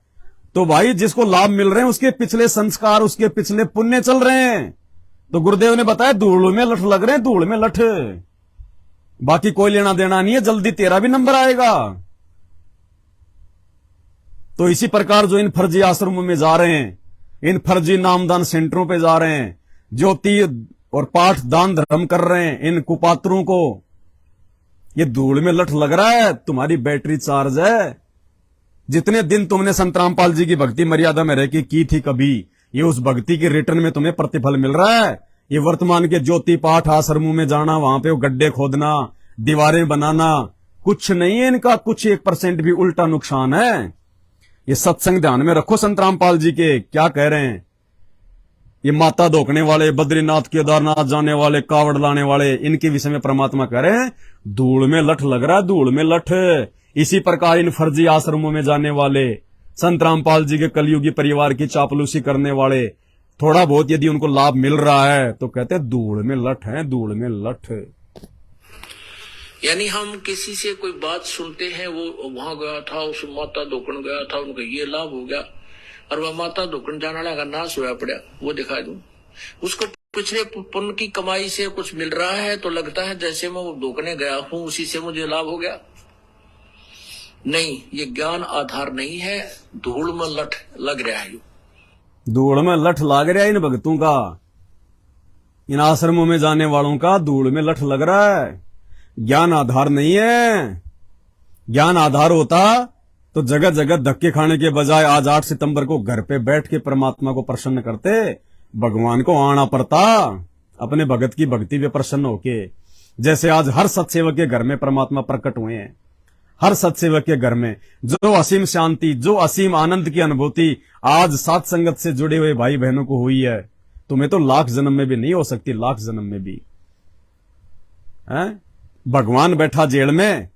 तो भाई जिसको लाभ मिल रहे हैं उसके पिछले संस्कार, उसके पिछले पुण्य चल रहे हैं। तो गुरुदेव ने बताया धूल में लठ लग रहे हैं, धूल में लठ, बाकी कोई लेना देना नहीं है, जल्दी तेरा भी नंबर आएगा। तो इसी प्रकार जो इन फर्जी आश्रमों में जा रहे हैं, इन फर्जी नामदान सेंटरों पे जा रहे हैं, ज्योति और पाठ दान धर्म कर रहे हैं, इन कुपात्रों को ये धूल में लठ लग रहा है। तुम्हारी बैटरी चार्ज है। जितने दिन तुमने संत रामपाल जी की भक्ति मर्यादा में रह के की थी कभी, ये उस भक्ति के रिटर्न में तुम्हें प्रतिफल मिल रहा है। ये वर्तमान के ज्योति पाठ आश्रमों में जाना, वहां पे वो गड्ढे खोदना, दीवारें बनाना, कुछ नहीं है इनका, कुछ 1% भी उल्टा नुकसान है। ये सत्संग ध्यान में रखो। संत रामपाल जी के क्या कह रहे हैं? ये माता धोकने वाले, बद्रीनाथ केदारनाथ जाने वाले, कावड़ लाने वाले, इनके विषय में परमात्मा कह रहे हैं धूल में लठ लग रहा है, धूल में लठ। इसी प्रकार इन फर्जी आश्रमों में जाने वाले, संत रामपाल जी के कलयुगी परिवार की चापलूसी करने वाले, थोड़ा बहुत यदि उनको लाभ मिल रहा है तो कहते हैं धूल में लठ है, धूल में लठ। यानी हम किसी से कोई बात सुनते हैं, वो वहां गया था, उस माता धोकन गया था, उनको ये लाभ हो गया, और वह माता धोकन जाने वाला का नाश हुआ पड़ा, वो दिखा दूं। उसको पिछले पुण्य की कमाई से कुछ मिल रहा है तो लगता है जैसे मैं वो धोकने गया हूं उसी से मुझे लाभ हो गया। नहीं, ये ज्ञान आधार नहीं है, धूल में लठ लग रहा है। धूल में लठ लाग रहा है इन भक्तों का। इन आश्रमों में जाने वालों का धूल में लठ लग रहा है। ज्ञान आधार नहीं है। ज्ञान आधार होता तो जगह जगह धक्के खाने के बजाय आज 8 सितंबर को घर पे बैठ के परमात्मा को प्रसन्न करते, भगवान को आना पड़ता अपने भगत की भक्ति पे प्रसन्न होके। जैसे आज हर सत्सेवक के घर में परमात्मा प्रकट हुए हैं, हर सत्सेवक के घर में जो असीम शांति, जो असीम आनंद की अनुभूति आज सात संगत से जुड़े हुए भाई बहनों को हुई है, तुम्हें तो लाख जन्म में भी नहीं हो सकती, लाख जन्म में भी है? भगवान बैठा जेल में,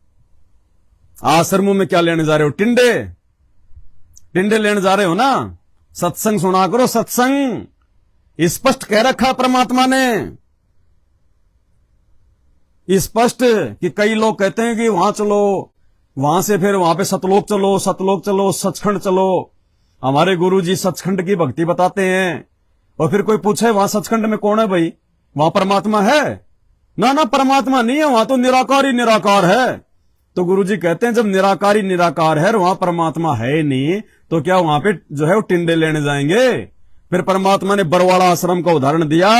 आश्रमों में क्या लेने जा रहे हो? टिंडे टिंडे लेने जा रहे हो ना? सत्संग सुना करो, सत्संग स्पष्ट कह रखा परमात्मा ने, स्पष्ट कि कई लोग कहते हैं कि वहां चलो, वहां से फिर वहां पे सतलोक चलो, सतलोक चलो, सचखंड चलो। हमारे गुरुजी सचखंड की भक्ति बताते हैं, और फिर कोई पूछे वहां सचखंड में कौन है भाई, वहां परमात्मा है? ना ना, परमात्मा नहीं है, वहां तो निराकार ही निराकार है। तो गुरुजी कहते हैं जब निराकार ही निराकार है और वहां परमात्मा है ही नहीं, तो क्या वहां पे जो है वो टिंडे लेने जाएंगे? फिर परमात्मा ने बरवाड़ा आश्रम का उदाहरण दिया।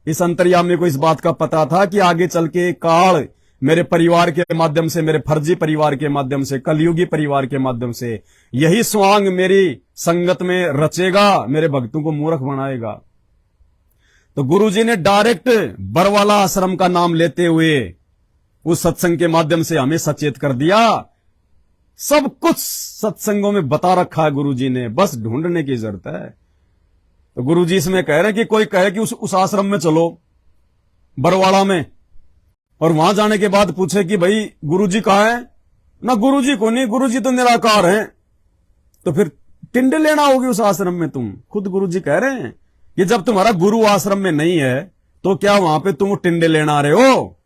इस अंतर्यामी को इस बात का पता था कि आगे चल के काल मेरे परिवार के माध्यम से, मेरे फर्जी परिवार के माध्यम से, कलयुगी परिवार के माध्यम से यही स्वांग मेरी संगत में रचेगा, मेरे भक्तों को मूर्ख बनाएगा। तो गुरुजी ने डायरेक्ट बरवाला आश्रम का नाम लेते हुए उस सत्संग के माध्यम से हमें सचेत कर दिया। सब कुछ सत्संगों में बता रखा है गुरुजी ने, बस ढूंढने की जरूरत है। तो गुरुजी इसमें कह रहे हैं कि कोई कहे कि उस आश्रम में चलो बरवाड़ा में, और वहां जाने के बाद पूछे कि भाई गुरुजी कहाँ है? ना गुरुजी को नहीं, गुरुजी तो निराकार हैं। तो फिर टिंडे लेना होगी उस आश्रम में तुम। खुद गुरुजी कह रहे हैं कि जब तुम्हारा गुरु आश्रम में नहीं है तो क्या वहां पे तुम टिंडे लेना आ रहे हो?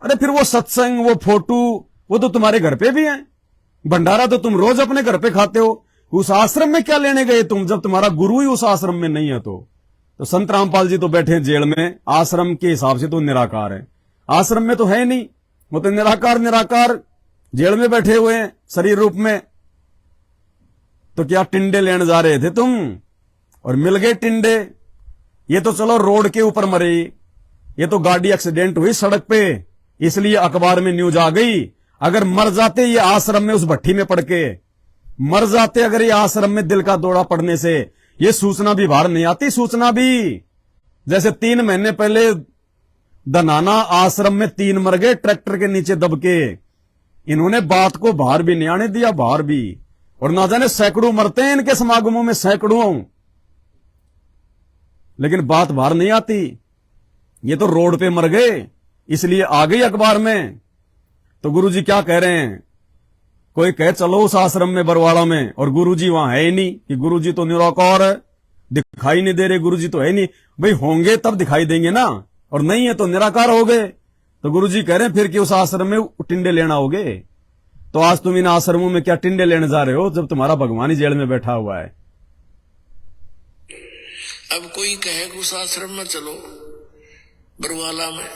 अरे फिर वो सत्संग, वो फोटो, वो तो तुम्हारे घर पे भी है, भंडारा तो तुम रोज अपने घर पे खाते हो। उस आश्रम में क्या लेने गए तुम जब तुम्हारा गुरु ही उस आश्रम में नहीं है? तो संत रामपाल जी तो बैठे हैं जेल में, आश्रम के हिसाब से तो निराकार है, आश्रम में तो है नहीं, वो तो निराकार निराकार जेल में बैठे हुए हैं शरीर रूप में। तो क्या टिंडे लेने जा रहे थे तुम और मिल गए टिंडे? ये तो चलो रोड के ऊपर मरे, ये तो गाड़ी एक्सीडेंट हुई सड़क पे, इसलिए अखबार में न्यूज आ गई। अगर मर जाते ये आश्रम में उस भट्टी में पड़ के, मर जाते अगर ये आश्रम में दिल का दौरा पड़ने से, ये सूचना भी बाहर नहीं आती। सूचना भी जैसे 3 महीने पहले दनाना आश्रम में 3 मर गए ट्रैक्टर के नीचे दब के, इन्होंने बात को बाहर भी नहीं आने दिया, बाहर भी। और ना जाने सैकड़ों मरते हैं इनके समागमों में, सैकड़ों, लेकिन बात बाहर नहीं आती। ये तो रोड पे मर गए इसलिए आ गई अखबार में। तो गुरुजी क्या कह रहे हैं? कोई कहे चलो उस आश्रम में बरवाड़ा में, और गुरुजी वहां है ही नहीं, कि गुरुजी तो निराकार है, दिखाई नहीं दे रहे, गुरुजी तो है नहीं। भाई होंगे तब दिखाई देंगे ना, और नहीं है तो निराकार हो गए। तो गुरुजी कह रहे हैं फिर कि उस आश्रम में टिंडे लेना होगे। तो आज तुम इन आश्रमों में क्या टिंडे लेने जा रहे हो जब तुम्हारा भगवान ही जेल में बैठा हुआ है? अब कोई कहे कि उस आश्रम में चलो बरवाला में,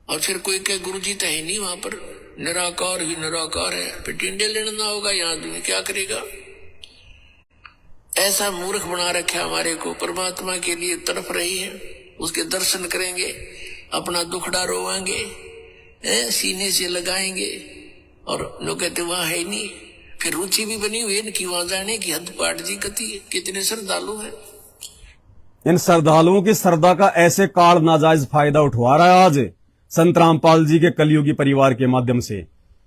और फिर कोई कहे गुरुजी तो है नहीं वहां पर, निराकार ही निराकार है, फिर टिंडे लेना होगा, यहाँ आदमी क्या करेगा? ऐसा मूर्ख बना रखा हमारे को। परमात्मा के लिए तरफ रही है, उसके दर्शन करेंगे, अपना दुखड़ा रोवाएंगे, सीने से लगाएंगे, और लोग कहते वहां है नहीं। फिर रुचि भी बनी हुई इनकी वहां जाने की, हद पाट जी कती है। कितने श्रद्धालु हैं। इन श्रद्धालुओं की श्रद्धा का ऐसे काल नाजायज फायदा उठवा रहा है आज संत रामपाल जी के कलयुगी परिवार के माध्यम से।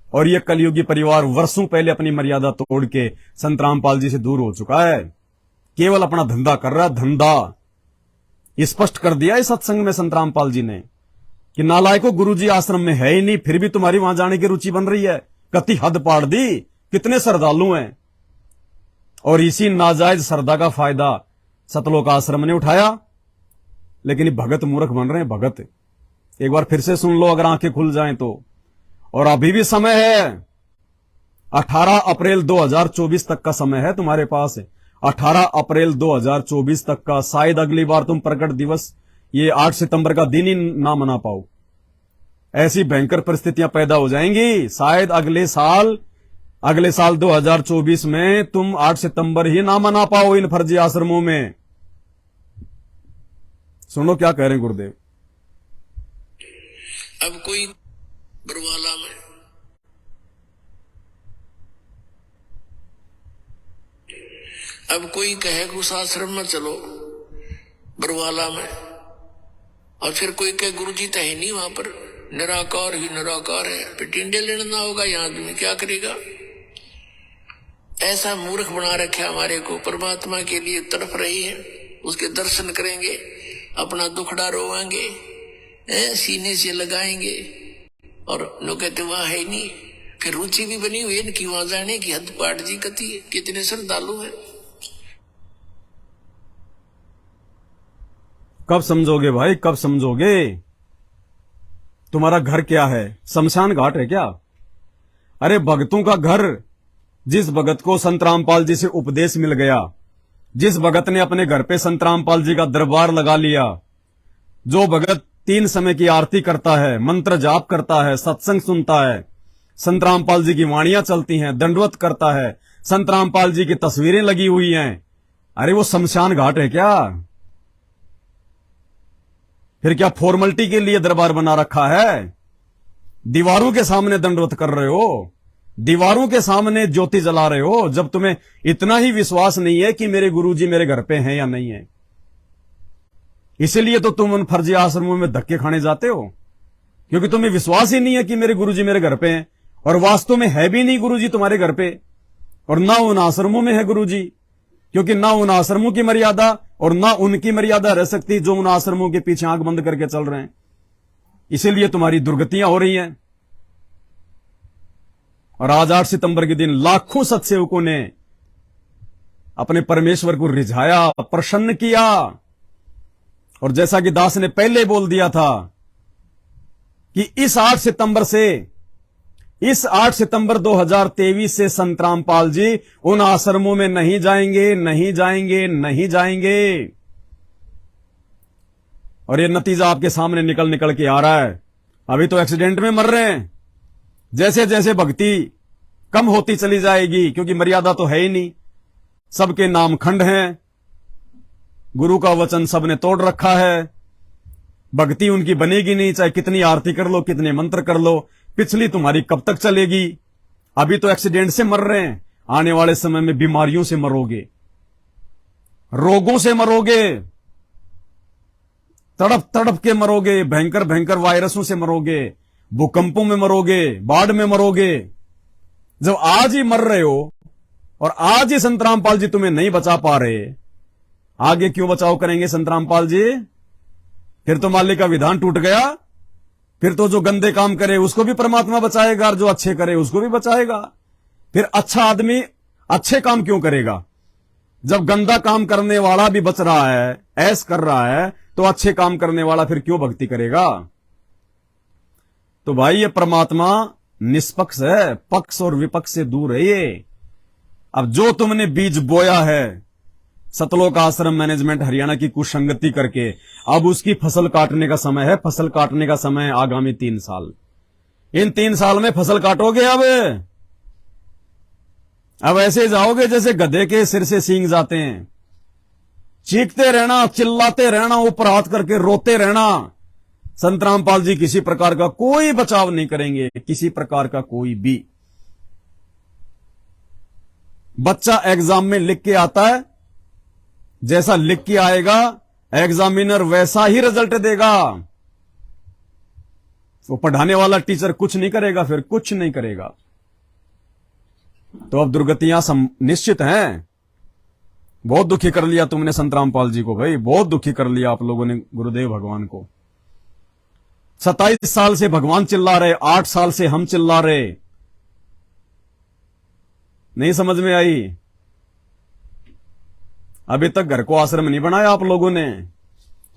और ये कलयुगी परिवार वर्षों पहले अपनी मर्यादा तोड़ के संत रामपाल जी से दूर हो चुका है, केवल अपना धंधा कर रहा है। धंधा स्पष्ट कर दिया इस सत्संग में संत रामपाल जी ने कि नालायको गुरुजी आश्रम में है ही नहीं, फिर भी तुम्हारी वहां जाने की रुचि बन रही है। कति हद पाड़ दी, कितने श्रद्धालु हैं। और इसी नाजायज श्रद्धा का फायदा सतलोक आश्रम ने उठाया, लेकिन भगत मूर्ख बन रहे हैं। भगत एक बार फिर से सुन लो अगर आंखें खुल जाएं तो। और अभी भी समय है, 18 अप्रैल 2024 तक का समय है तुम्हारे पास। 18 अप्रैल 2024 तक का, शायद अगली बार तुम प्रकट दिवस ये 8 सितंबर का दिन ही ना मना पाओ। ऐसी भयंकर परिस्थितियां पैदा हो जाएंगी, शायद अगले साल 2024 में तुम 8 सितंबर ही ना मना पाओ इन फर्जी आश्रमों में। सुनो क्या कह रहे हैं गुरुदेव। अब कोई बरवाला में अब कोई कहे कि उस आश्रम में चलो बरवाला में, और फिर कोई कहे गुरुजी तो है नहीं वहां पर, निराकार ही निराकार है, फिर टिंडे लेना होगा, यहाँ आदमी क्या करेगा। ऐसा मूर्ख बना रखा हमारे को। परमात्मा के लिए तड़प रही है, उसके दर्शन करेंगे, अपना दुखड़ा रोवाएंगे, सीने से लगाएंगे, और लोग कहते वहां है नहीं। फिर रुचि भी बनी हुई इनकी वहां जाने की। हद पाट जी कती है, कितने श्रद्धालु है। कब समझोगे भाई, कब समझोगे? तुम्हारा घर क्या है? शमशान घाट है क्या? अरे भगतों का घर, जिस भगत को संत रामपाल जी से उपदेश मिल गया, जिस भगत ने अपने घर पे संत रामपाल जी का दरबार लगा लिया, जो भगत 3 समय की आरती करता है, मंत्र जाप करता है, सत्संग सुनता है, संत रामपाल जी की वाणियां चलती हैं, दंडवत करता है, संत रामपाल जी की तस्वीरें लगी हुई हैं, अरे वो शमशान घाट है क्या? फिर क्या फॉर्मेलिटी के लिए दरबार बना रखा है? दीवारों के सामने दंडवत कर रहे हो, दीवारों के सामने ज्योति जला रहे हो, जब तुम्हें इतना ही विश्वास नहीं है कि मेरे गुरुजी मेरे घर पे हैं या नहीं है। इसीलिए तो तुम उन फर्जी आश्रमों में धक्के खाने जाते हो, क्योंकि तुम्हें विश्वास ही नहीं है कि मेरे गुरुजी मेरे घर पे हैं, और वास्तव में है भी नहीं गुरुजी तुम्हारे घर पे, और ना उन आश्रमों में है गुरुजी, क्योंकि ना उन आश्रमों की मर्यादा और ना उनकी मर्यादा रह सकती जो उन आश्रमों के पीछे आंख बंद करके चल रहे हैं। इसीलिए तुम्हारी दुर्गतियां हो रही हैं। और आज 8 सितंबर के दिन लाखों सत्सेवकों ने अपने परमेश्वर को रिझाया, प्रसन्न किया, और जैसा कि दास ने पहले बोल दिया था कि इस 8 सितंबर 2023 से संत रामपाल जी उन आश्रमों में नहीं जाएंगे, नहीं जाएंगे, नहीं जाएंगे। और ये नतीजा आपके सामने निकल निकल के आ रहा है। अभी तो एक्सीडेंट में मर रहे हैं। जैसे जैसे भक्ति कम होती चली जाएगी, क्योंकि मर्यादा तो है ही नहीं, सबके नाम खंड हैं, गुरु का वचन सबने तोड़ रखा है, भक्ति उनकी बनेगी नहीं, चाहे कितनी आरती कर लो, कितने मंत्र कर लो, पिछली तुम्हारी कब तक चलेगी। अभी तो एक्सीडेंट से मर रहे हैं, आने वाले समय में बीमारियों से मरोगे, रोगों से मरोगे, तड़प तड़प के मरोगे, भयंकर भयंकर वायरसों से मरोगे, भूकंपों में मरोगे, बाढ़ में मरोगे। जब आज ही मर रहे हो और आज ही संत रामपाल जी तुम्हें नहीं बचा पा रहे, आगे क्यों बचाव करेंगे संत रामपाल जी? फिर तो मालिक का विधान टूट गया। फिर तो जो गंदे काम करे उसको भी परमात्मा बचाएगा, और जो अच्छे करे उसको भी बचाएगा। फिर अच्छा आदमी अच्छे काम क्यों करेगा? जब गंदा काम करने वाला भी बच रहा है, ऐश कर रहा है, तो अच्छे काम करने वाला फिर क्यों भक्ति करेगा? तो भाई ये परमात्मा निष्पक्ष है, पक्ष और विपक्ष से दूर है ये। अब जो तुमने बीज बोया है सतलोक आश्रम मैनेजमेंट हरियाणा की कुसंगति करके, अब उसकी फसल काटने का समय है। फसल काटने का समय आगामी 3 साल। इन 3 साल में फसल काटोगे। अब ऐसे जाओगे जैसे गधे के सिर से सींग जाते हैं। चीखते रहना, चिल्लाते रहना, ऊपर हाथ करके रोते रहना। संत रामपाल जी किसी प्रकार का कोई बचाव नहीं करेंगे, किसी प्रकार का कोई भी। बच्चा एग्जाम में लिख के आता है, जैसा लिख के आएगा एग्जामिनर वैसा ही रिजल्ट देगा। वो पढ़ाने वाला टीचर कुछ नहीं करेगा, फिर कुछ नहीं करेगा। तो अब दुर्गतियां निश्चित हैं। बहुत दुखी कर लिया तुमने संत रामपाल जी को भाई, बहुत दुखी कर लिया आप लोगों ने गुरुदेव भगवान को। 27 साल से भगवान चिल्ला रहे, 8 साल से हम चिल्ला रहे, नहीं समझ में आई। अभी तक घर को आश्रम नहीं बनाया आप लोगों ने,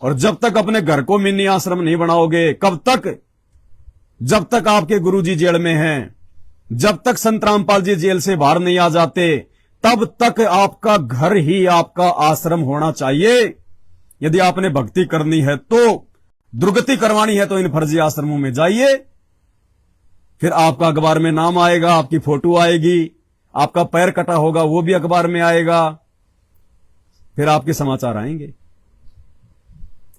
और जब तक अपने घर को मिनी आश्रम नहीं बनाओगे, कब तक? जब तक आपके गुरुजी जेल में हैं, जब तक संत रामपाल जी जेल से बाहर नहीं आ जाते, तब तक आपका घर ही आपका आश्रम होना चाहिए। यदि आपने भक्ति करनी है तो, दुर्गति करवानी है तो इन फर्जी आश्रमों में जाइए। फिर आपका अखबार में नाम आएगा, आपकी फोटो आएगी, आपका पैर कटा होगा वो भी अखबार में आएगा, फिर आपके समाचार आएंगे।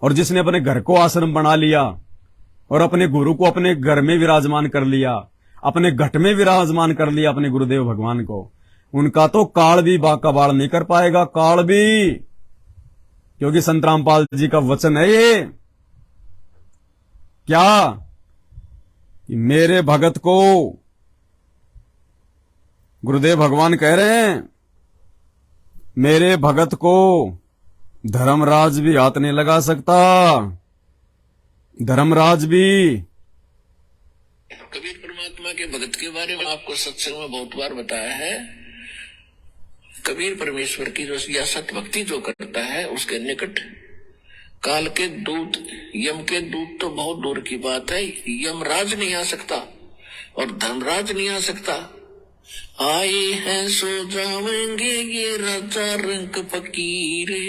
और जिसने अपने घर को आश्रम बना लिया और अपने गुरु को अपने घर में विराजमान कर लिया, अपने घट में विराजमान कर लिया अपने गुरुदेव भगवान को, उनका तो काल भी बाका बाल नहीं कर पाएगा, काल भी। क्योंकि संत रामपाल जी का वचन है ये, क्या कि मेरे भगत को, गुरुदेव भगवान कह रहे हैं, मेरे भगत को धर्मराज भी हाथ नहीं लगा सकता, धर्मराज भी। कबीर परमात्मा के भगत के बारे में आपको सत्संग में बहुत बार बताया है। कबीर परमेश्वर की जो या सत भक्ति जो करता है उसके निकट काल के दूत, यम के दूत तो बहुत दूर की बात है, यमराज नहीं आ सकता और धर्मराज नहीं आ सकता। आए हैं सो जाएंगे ये राजा रंग फकीरे,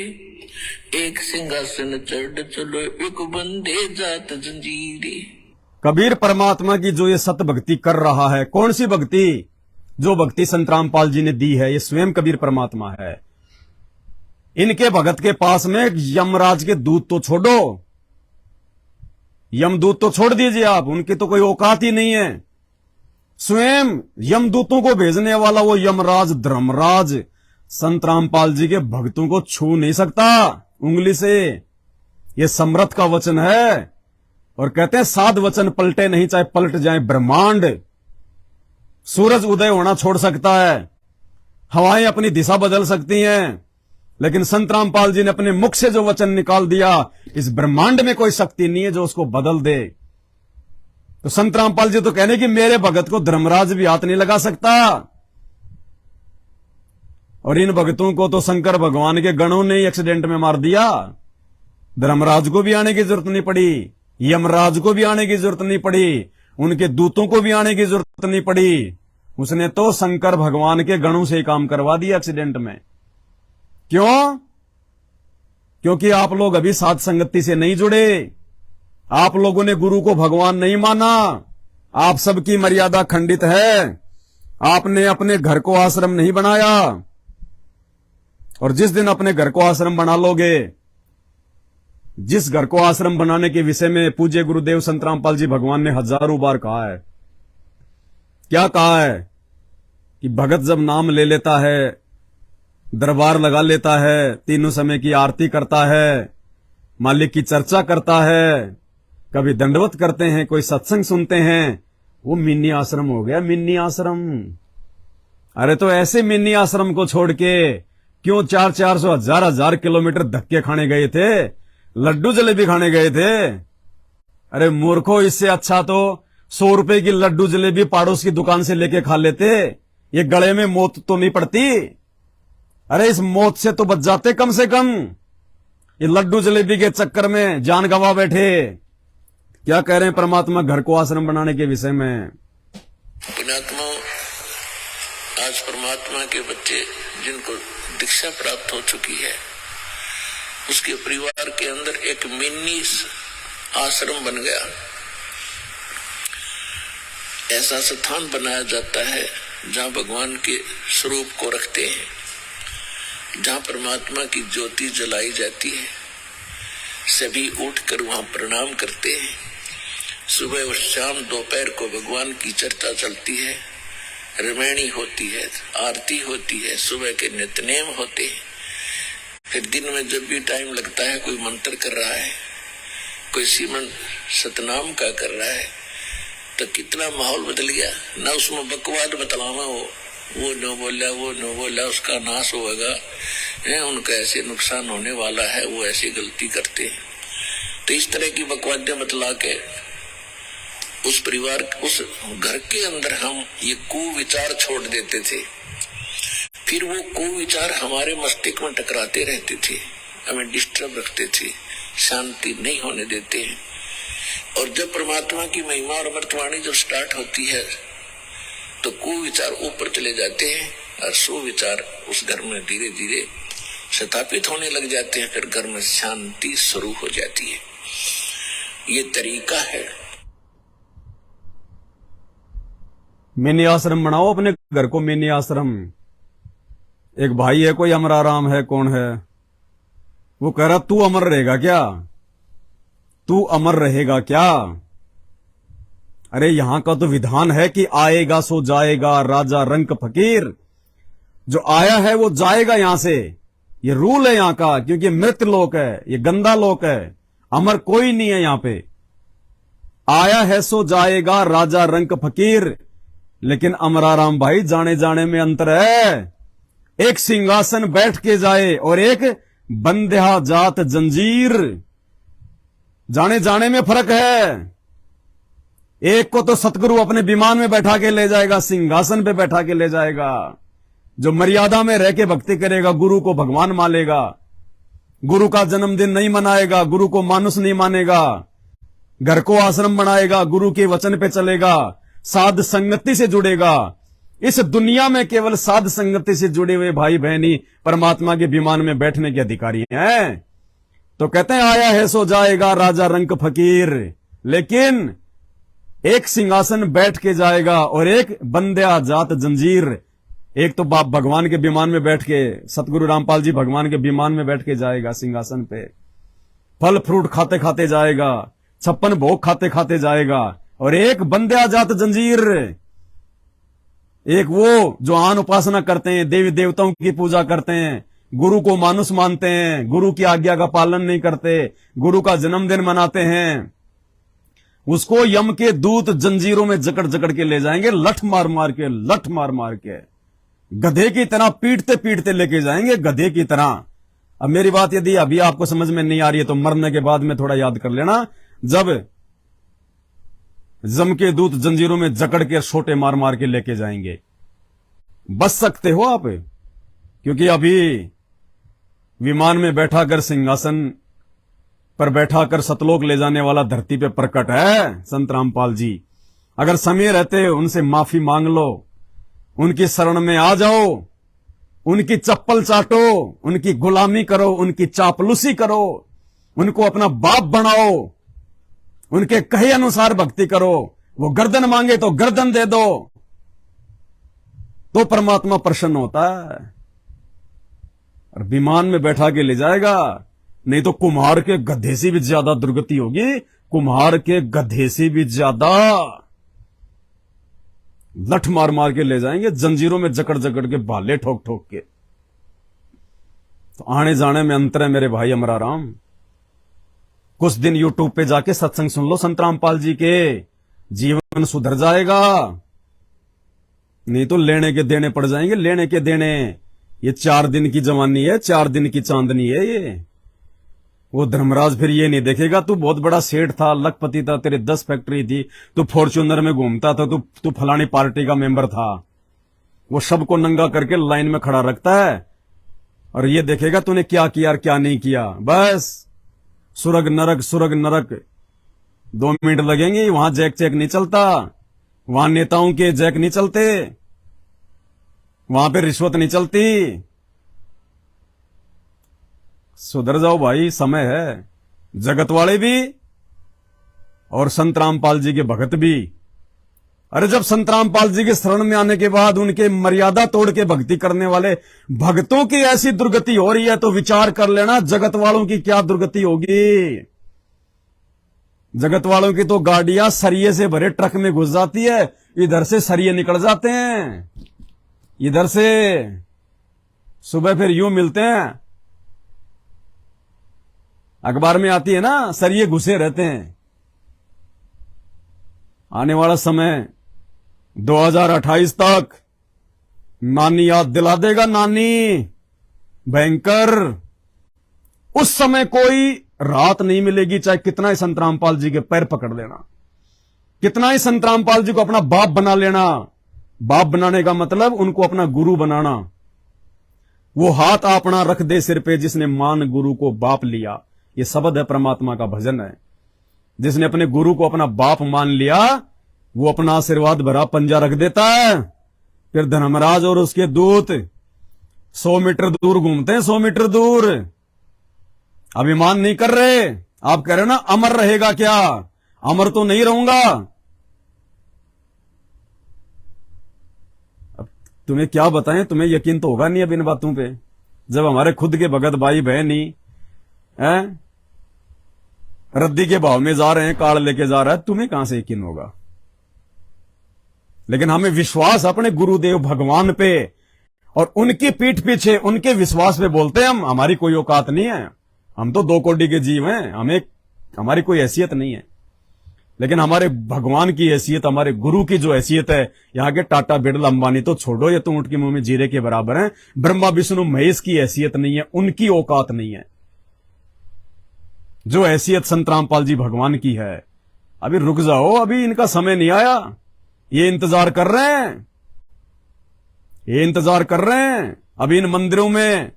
एक सिंहासन चढ़ चलो एक बंदे जात जंजीरे। कबीर परमात्मा की जो ये सत भक्ति कर रहा है, कौन सी भक्ति? जो भक्ति संत रामपाल जी ने दी है, ये स्वयं कबीर परमात्मा है। इनके भगत के पास में यमराज के दूत तो छोड़ो, यमदूत तो छोड़ दीजिए आप, उनकी तो कोई औकात ही नहीं है। स्वयं यमदूतों को भेजने वाला वो यमराज धर्मराज संत रामपाल जी के भक्तों को छू नहीं सकता उंगली से। ये समर्थ का वचन है और कहते हैं साध वचन पलटे नहीं, चाहे पलट जाए ब्रह्मांड। सूरज उदय होना छोड़ सकता है, हवाएं अपनी दिशा बदल सकती हैं, लेकिन संत रामपाल जी ने अपने मुख से जो वचन निकाल दिया, इस ब्रह्मांड में कोई शक्ति नहीं है जो उसको बदल दे। तो संत रामपाल जी तो कहने कि मेरे भगत को धर्मराज भी हाथ नहीं लगा सकता। और इन भगतों को तो शंकर भगवान के गणों ने ही एक्सीडेंट में मार दिया। धर्मराज को भी आने की जरूरत नहीं पड़ी, यमराज को भी आने की जरूरत नहीं पड़ी, उनके दूतों को भी आने की जरूरत नहीं पड़ी। उसने तो शंकर भगवान के गणों से ही काम करवा दिया एक्सीडेंट में। क्यों? क्योंकि आप लोग अभी साध संगति से नहीं जुड़े, आप लोगों ने गुरु को भगवान नहीं माना, आप सबकी मर्यादा खंडित है, आपने अपने घर को आश्रम नहीं बनाया। और जिस दिन अपने घर को आश्रम बना लोगे, जिस घर को आश्रम बनाने के विषय में पूज्य गुरुदेव संत रामपाल जी भगवान ने हजारों बार कहा है, क्या कहा है कि भगत जब नाम ले लेता है, दरबार लगा लेता है, तीनों समय की आरती करता है, मालिक की चर्चा करता है, कभी दंडवत करते हैं, कोई सत्संग सुनते हैं, वो मिनी आश्रम हो गया, मिनी आश्रम। अरे तो ऐसे मिनी आश्रम को छोड़ के क्यों 400-400 हजार किलोमीटर धक्के खाने गए थे, लड्डू जलेबी खाने गए थे? अरे मूर्खो, इससे अच्छा तो 100 रुपए की लड्डू जलेबी पड़ोस की दुकान से लेके खा लेते, ये गले में मौत तो नहीं पड़ती। अरे इस मौत से तो बच जाते कम से कम, ये लड्डू जलेबी के चक्कर में जान गंवा बैठे। क्या कह रहे हैं परमात्मा घर को आश्रम बनाने के विषय में? पुण्यात्मा, आज परमात्मा के बच्चे जिनको दीक्षा प्राप्त हो चुकी है, उसके परिवार के अंदर एक मिनी आश्रम बन गया। ऐसा स्थान बनाया जाता है जहां भगवान के स्वरूप को रखते हैं, जहां परमात्मा की ज्योति जलाई जाती है, सभी उठकर वहां प्रणाम करते हैं। सुबह और शाम दोपहर को भगवान की चर्चा चलती है, रमैणी होती है, आरती होती है, सुबह के नित्यनेम होते हैं। फिर दिन में जब भी टाइम लगता है, कोई मंत्र कर रहा है, कोई सीमन सतनाम का कर रहा है, तो कितना माहौल बदल गया ना। उसमें बकवाद बतलावा हो, वो न बोला, वो न बोला, उसका नाश होगा, उनका ऐसे नुकसान होने वाला है, वो ऐसी गलती करते हैं। तो इस तरह की बकवादियां बतला के उस परिवार, उस घर के अंदर हम ये कुविचार छोड़ देते थे। फिर वो कुविचार हमारे मस्तिष्क में टकराते रहते थे, हमें डिस्टर्ब रखते थे, शांति नहीं होने देते हैं। और जब परमात्मा की महिमा और अमृतवाणी जब स्टार्ट होती है, तो कुविचार ऊपर चले जाते हैं और सुविचार उस घर में धीरे धीरे स्थापित होने लग जाते हैं। फिर घर में शांति शुरू हो जाती है। ये तरीका है। मिनी आश्रम बनाओ अपने घर को, मिनी आश्रम। एक भाई है, कोई अमराराम है, कौन है वो, कह रहा तू अमर रहेगा क्या? तू अमर रहेगा क्या? अरे यहां का तो विधान है कि आएगा सो जाएगा राजा रंक फकीर। जो आया है वो जाएगा यहां से, ये रूल है यहां का, क्योंकि मृत लोक है, ये गंदा लोक है, अमर कोई नहीं है यहां पे। आया है सो जाएगा राजा रंक फकीर, लेकिन अमराराम भाई जाने जाने में अंतर है। एक सिंहासन बैठ के जाए और एक बंध्या जात जंजीर, जाने जाने में फर्क है। एक को तो सतगुरु अपने विमान में बैठा के ले जाएगा, सिंहासन पे बैठा के ले जाएगा। जो मर्यादा में रह के भक्ति करेगा, गुरु को भगवान मानेगा, गुरु का जन्मदिन नहीं मनाएगा, गुरु को मानुष नहीं मानेगा, घर को आश्रम बनाएगा, गुरु के वचन पे चलेगा, साध संगति से जुड़ेगा। इस दुनिया में केवल साध संगति से जुड़े हुए भाई बहनी परमात्मा के विमान में बैठने के अधिकारी हैं। तो कहते हैं आया है सो जाएगा राजा रंक फकीर, लेकिन एक सिंहासन बैठ के जाएगा और एक बंध्या जात जंजीर। एक तो बाप भगवान के विमान में बैठ के, सतगुरु रामपाल जी भगवान के विमान में बैठ के जाएगा सिंहासन पे, फल फ्रूट खाते खाते जाएगा, 56 भोग खाते खाते जाएगा। और एक बंध्या जात जंजीर, एक वो जो आन उपासना करते हैं, देवी देवताओं की पूजा करते हैं, गुरु को मानुष मानते हैं, गुरु की आज्ञा का पालन नहीं करते, गुरु का जन्मदिन मनाते हैं, उसको यम के दूत जंजीरों में जकड़ जकड़ के ले जाएंगे, लठ मार मार के, लठ मार मार के, गधे की तरह पीटते पीटते लेके जाएंगे, गधे की तरह। अब मेरी बात यदि अभी आपको समझ में नहीं आ रही है तो मरने के बाद में थोड़ा याद कर लेना, जब जम के दूत जंजीरों में जकड़ के छोटे मार मार के लेके जाएंगे। बच सकते हो आप, क्योंकि अभी विमान में बैठा कर, सिंहासन पर बैठा कर सतलोक ले जाने वाला धरती पे प्रकट है संत रामपाल जी। अगर समय रहते उनसे माफी मांग लो, उनकी शरण में आ जाओ, उनकी चप्पल चाटो, उनकी गुलामी करो, उनकी चापलूसी करो, उनको अपना बाप बनाओ, उनके कहे अनुसार भक्ति करो। वो गर्दन मांगे तो गर्दन दे दो, तो परमात्मा प्रसन्न होता है और विमान में बैठा के ले जाएगा। नहीं तो कुम्हार के गधे से भी ज्यादा दुर्गति होगी, कुम्हार के गधे से भी ज्यादा लठ मार मार के ले जाएंगे, जंजीरों में जकड़ जकड़ के, भाले ठोक ठोक के। तो आने जाने में अंतर है मेरे भाई अमराराम। कुछ दिन यूट्यूब पे जाके सत्संग सुन लो संत रामपाल जी के, जीवन सुधर जाएगा। नहीं तो लेने के देने पड़ जाएंगे, लेने के देने। ये 4 दिन की जवानी है, 4 दिन की चांदनी है ये। वो धर्मराज फिर ये नहीं देखेगा तू बहुत बड़ा सेठ था, लखपति था, तेरे 10 फैक्ट्री थी, तू फॉर्च्यूनर में घूमता था, तू फलानी पार्टी का मेंबर था। वो सबको नंगा करके लाइन में खड़ा रखता है और ये देखेगा तूने क्या किया और क्या नहीं किया। बस सुरग नरक 2 मिनट लगेंगे। वहां जैक चेक नहीं चलता, वहां नेताओं के जैक नहीं चलते, वहां पे रिश्वत नहीं चलती। सुधर जाओ भाई, समय है। जगत वाले भी और संत रामपाल जी के भगत भी। अरे जब संत रामपाल जी के शरण में आने के बाद उनके मर्यादा तोड़ के भक्ति करने वाले भक्तों की ऐसी दुर्गति हो रही है तो विचार कर लेना जगत वालों की क्या दुर्गति होगी। जगत वालों की तो गाड़ियां सरिये से भरे ट्रक में घुस जाती है, इधर से सरिये निकल जाते हैं, इधर से सुबह फिर यूं मिलते हैं। अखबार में आती है ना, सरिये घुसे रहते हैं। आने वाला समय 2028 तक नानी याद दिला देगा, नानी भयंकर। उस समय कोई रात नहीं मिलेगी, चाहे कितना ही संत रामपाल जी के पैर पकड़ लेना, कितना ही संत रामपाल जी को अपना बाप बना लेना। बाप बनाने का मतलब उनको अपना गुरु बनाना। वो हाथ अपना रख दे सिर पे जिसने मान गुरु को बाप लिया। ये शब्द है, परमात्मा का भजन है। जिसने अपने गुरु को अपना बाप मान लिया वो अपना आशीर्वाद भरा पंजा रख देता है। फिर धर्मराज और उसके दूत 100 मीटर दूर घूमते हैं, 100 मीटर दूर। अभिमान नहीं कर रहे। आप कह रहे हो ना अमर रहेगा क्या? अमर तो नहीं रहूंगा। अब तुम्हें क्या बताएं, तुम्हें यकीन तो होगा नहीं अब इन बातों पे। जब हमारे खुद के भगत भाई बहन ही रद्दी के भाव में जा रहे हैं, कार्ड लेके जा रहा है, तुम्हें कहां से यकीन होगा? लेकिन हमें विश्वास अपने गुरुदेव भगवान पे और उनकी पीठ पीछे उनके विश्वास पे बोलते हैं हम। हमारी कोई औकात नहीं है, हम तो 2 कोटि के जीव हैं, हमारी कोई हैसियत नहीं है। लेकिन हमारे भगवान की हैसियत, हमारे गुरु की जो हैसियत है, यहां के टाटा बिरला अंबानी तो छोड़ो, ये तो ऊंट के मुंह में जीरे के बराबर हैं। ब्रह्मा विष्णु महेश की हैसियत नहीं है, उनकी औकात नहीं है जो हैसियत संत रामपाल जी भगवान की है। अभी रुक जाओ, अभी इनका समय नहीं आया। ये इंतजार कर रहे हैं, ये इंतजार कर रहे हैं। अभी इन मंदिरों में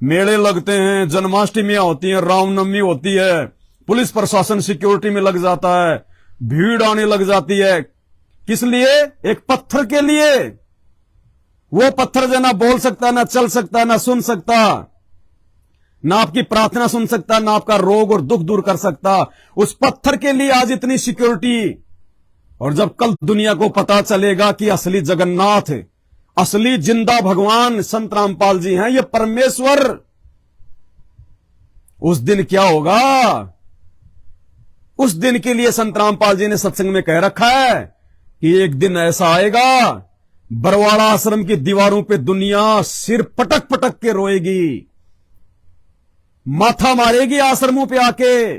मेले लगते हैं, जन्माष्टमियां होती हैं, रामनवमी होती है, पुलिस प्रशासन सिक्योरिटी में लग जाता है, भीड़ आने लग जाती है। किस लिए? एक पत्थर के लिए। वो पत्थर जो ना बोल सकता, ना चल सकता, ना सुन सकता, ना आपकी प्रार्थना सुन सकता, ना आपका रोग और दुख दूर कर सकता, उस पत्थर के लिए आज इतनी सिक्योरिटी। और जब कल दुनिया को पता चलेगा कि असली जगन्नाथ, असली जिंदा भगवान संत रामपाल जी हैं, ये परमेश्वर, उस दिन क्या होगा? उस दिन के लिए संत रामपाल जी ने सत्संग में कह रखा है कि एक दिन ऐसा आएगा, बरवाड़ा आश्रम की दीवारों पे दुनिया सिर पटक पटक के रोएगी, माथा मारेगी आश्रमों पे आके।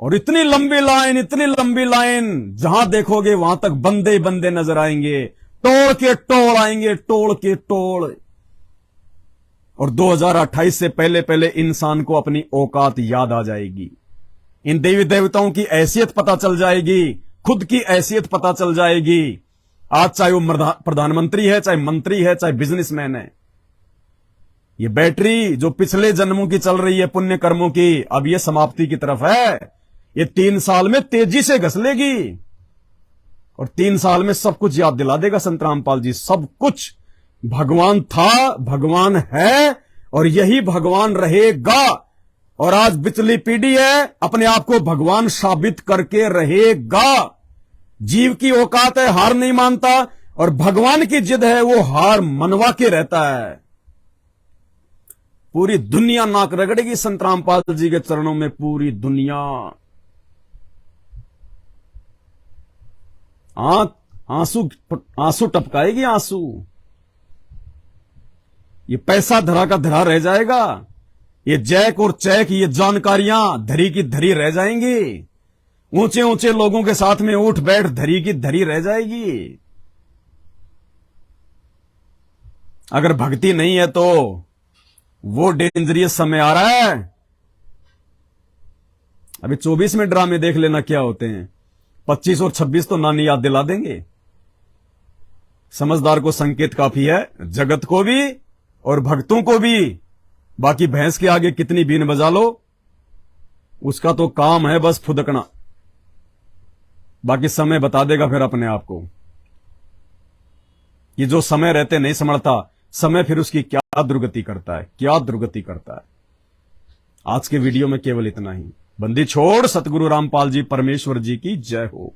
और इतनी लंबी लाइन, इतनी लंबी लाइन, जहां देखोगे वहां तक बंदे ही बंदे नजर आएंगे, टोल के टोल आएंगे, टोल के टोल। और 2028 से पहले पहले इंसान को अपनी औकात याद आ जाएगी, इन देवी देवताओं की हैसियत पता चल जाएगी, खुद की हैसियत पता चल जाएगी। आज चाहे वो प्रधानमंत्री है, चाहे मंत्री है, चाहे बिजनेसमैन है, ये बैटरी जो पिछले जन्मों की चल रही है, पुण्य कर्मों की, अब ये समाप्ति की तरफ है। ये 3 साल में तेजी से घस लेगी और 3 साल में सब कुछ याद दिला देगा संत रामपाल जी। सब कुछ भगवान था, भगवान है और यही भगवान रहेगा। और आज बिचली पीढ़ी है, अपने आप को भगवान साबित करके रहेगा। जीव की औकात है, हार नहीं मानता, और भगवान की जिद है, वो हार मनवा के रहता है। पूरी दुनिया नाक रगड़ेगी संत रामपाल जी के चरणों में, पूरी दुनिया। आंसू टपकाएगी, आंसू। ये पैसा धरा का धरा रह जाएगा, ये जैक और चैक, ये जानकारियां धरी की धरी रह जाएंगी। ऊंचे ऊंचे लोगों के साथ में उठ बैठ धरी की धरी रह जाएगी। अगर भक्ति नहीं है तो वो डेंजरियस समय आ रहा है। अभी 24 में ड्रामे देख लेना क्या होते हैं, 25 और 26 तो नानी याद दिला देंगे। समझदार को संकेत काफी है, जगत को भी और भक्तों को भी। बाकी भैंस के आगे कितनी बीन बजा लो, उसका तो काम है बस फुदकना। बाकी समय बता देगा फिर अपने आप को। ये जो समय रहते नहीं समझता, समय फिर उसकी क्या दुर्गति करता है, क्या दुर्गति करता है। आज के वीडियो में केवल इतना ही। बंदी छोड़। सतगुरु रामपाल जी परमेश्वर जी की जय हो।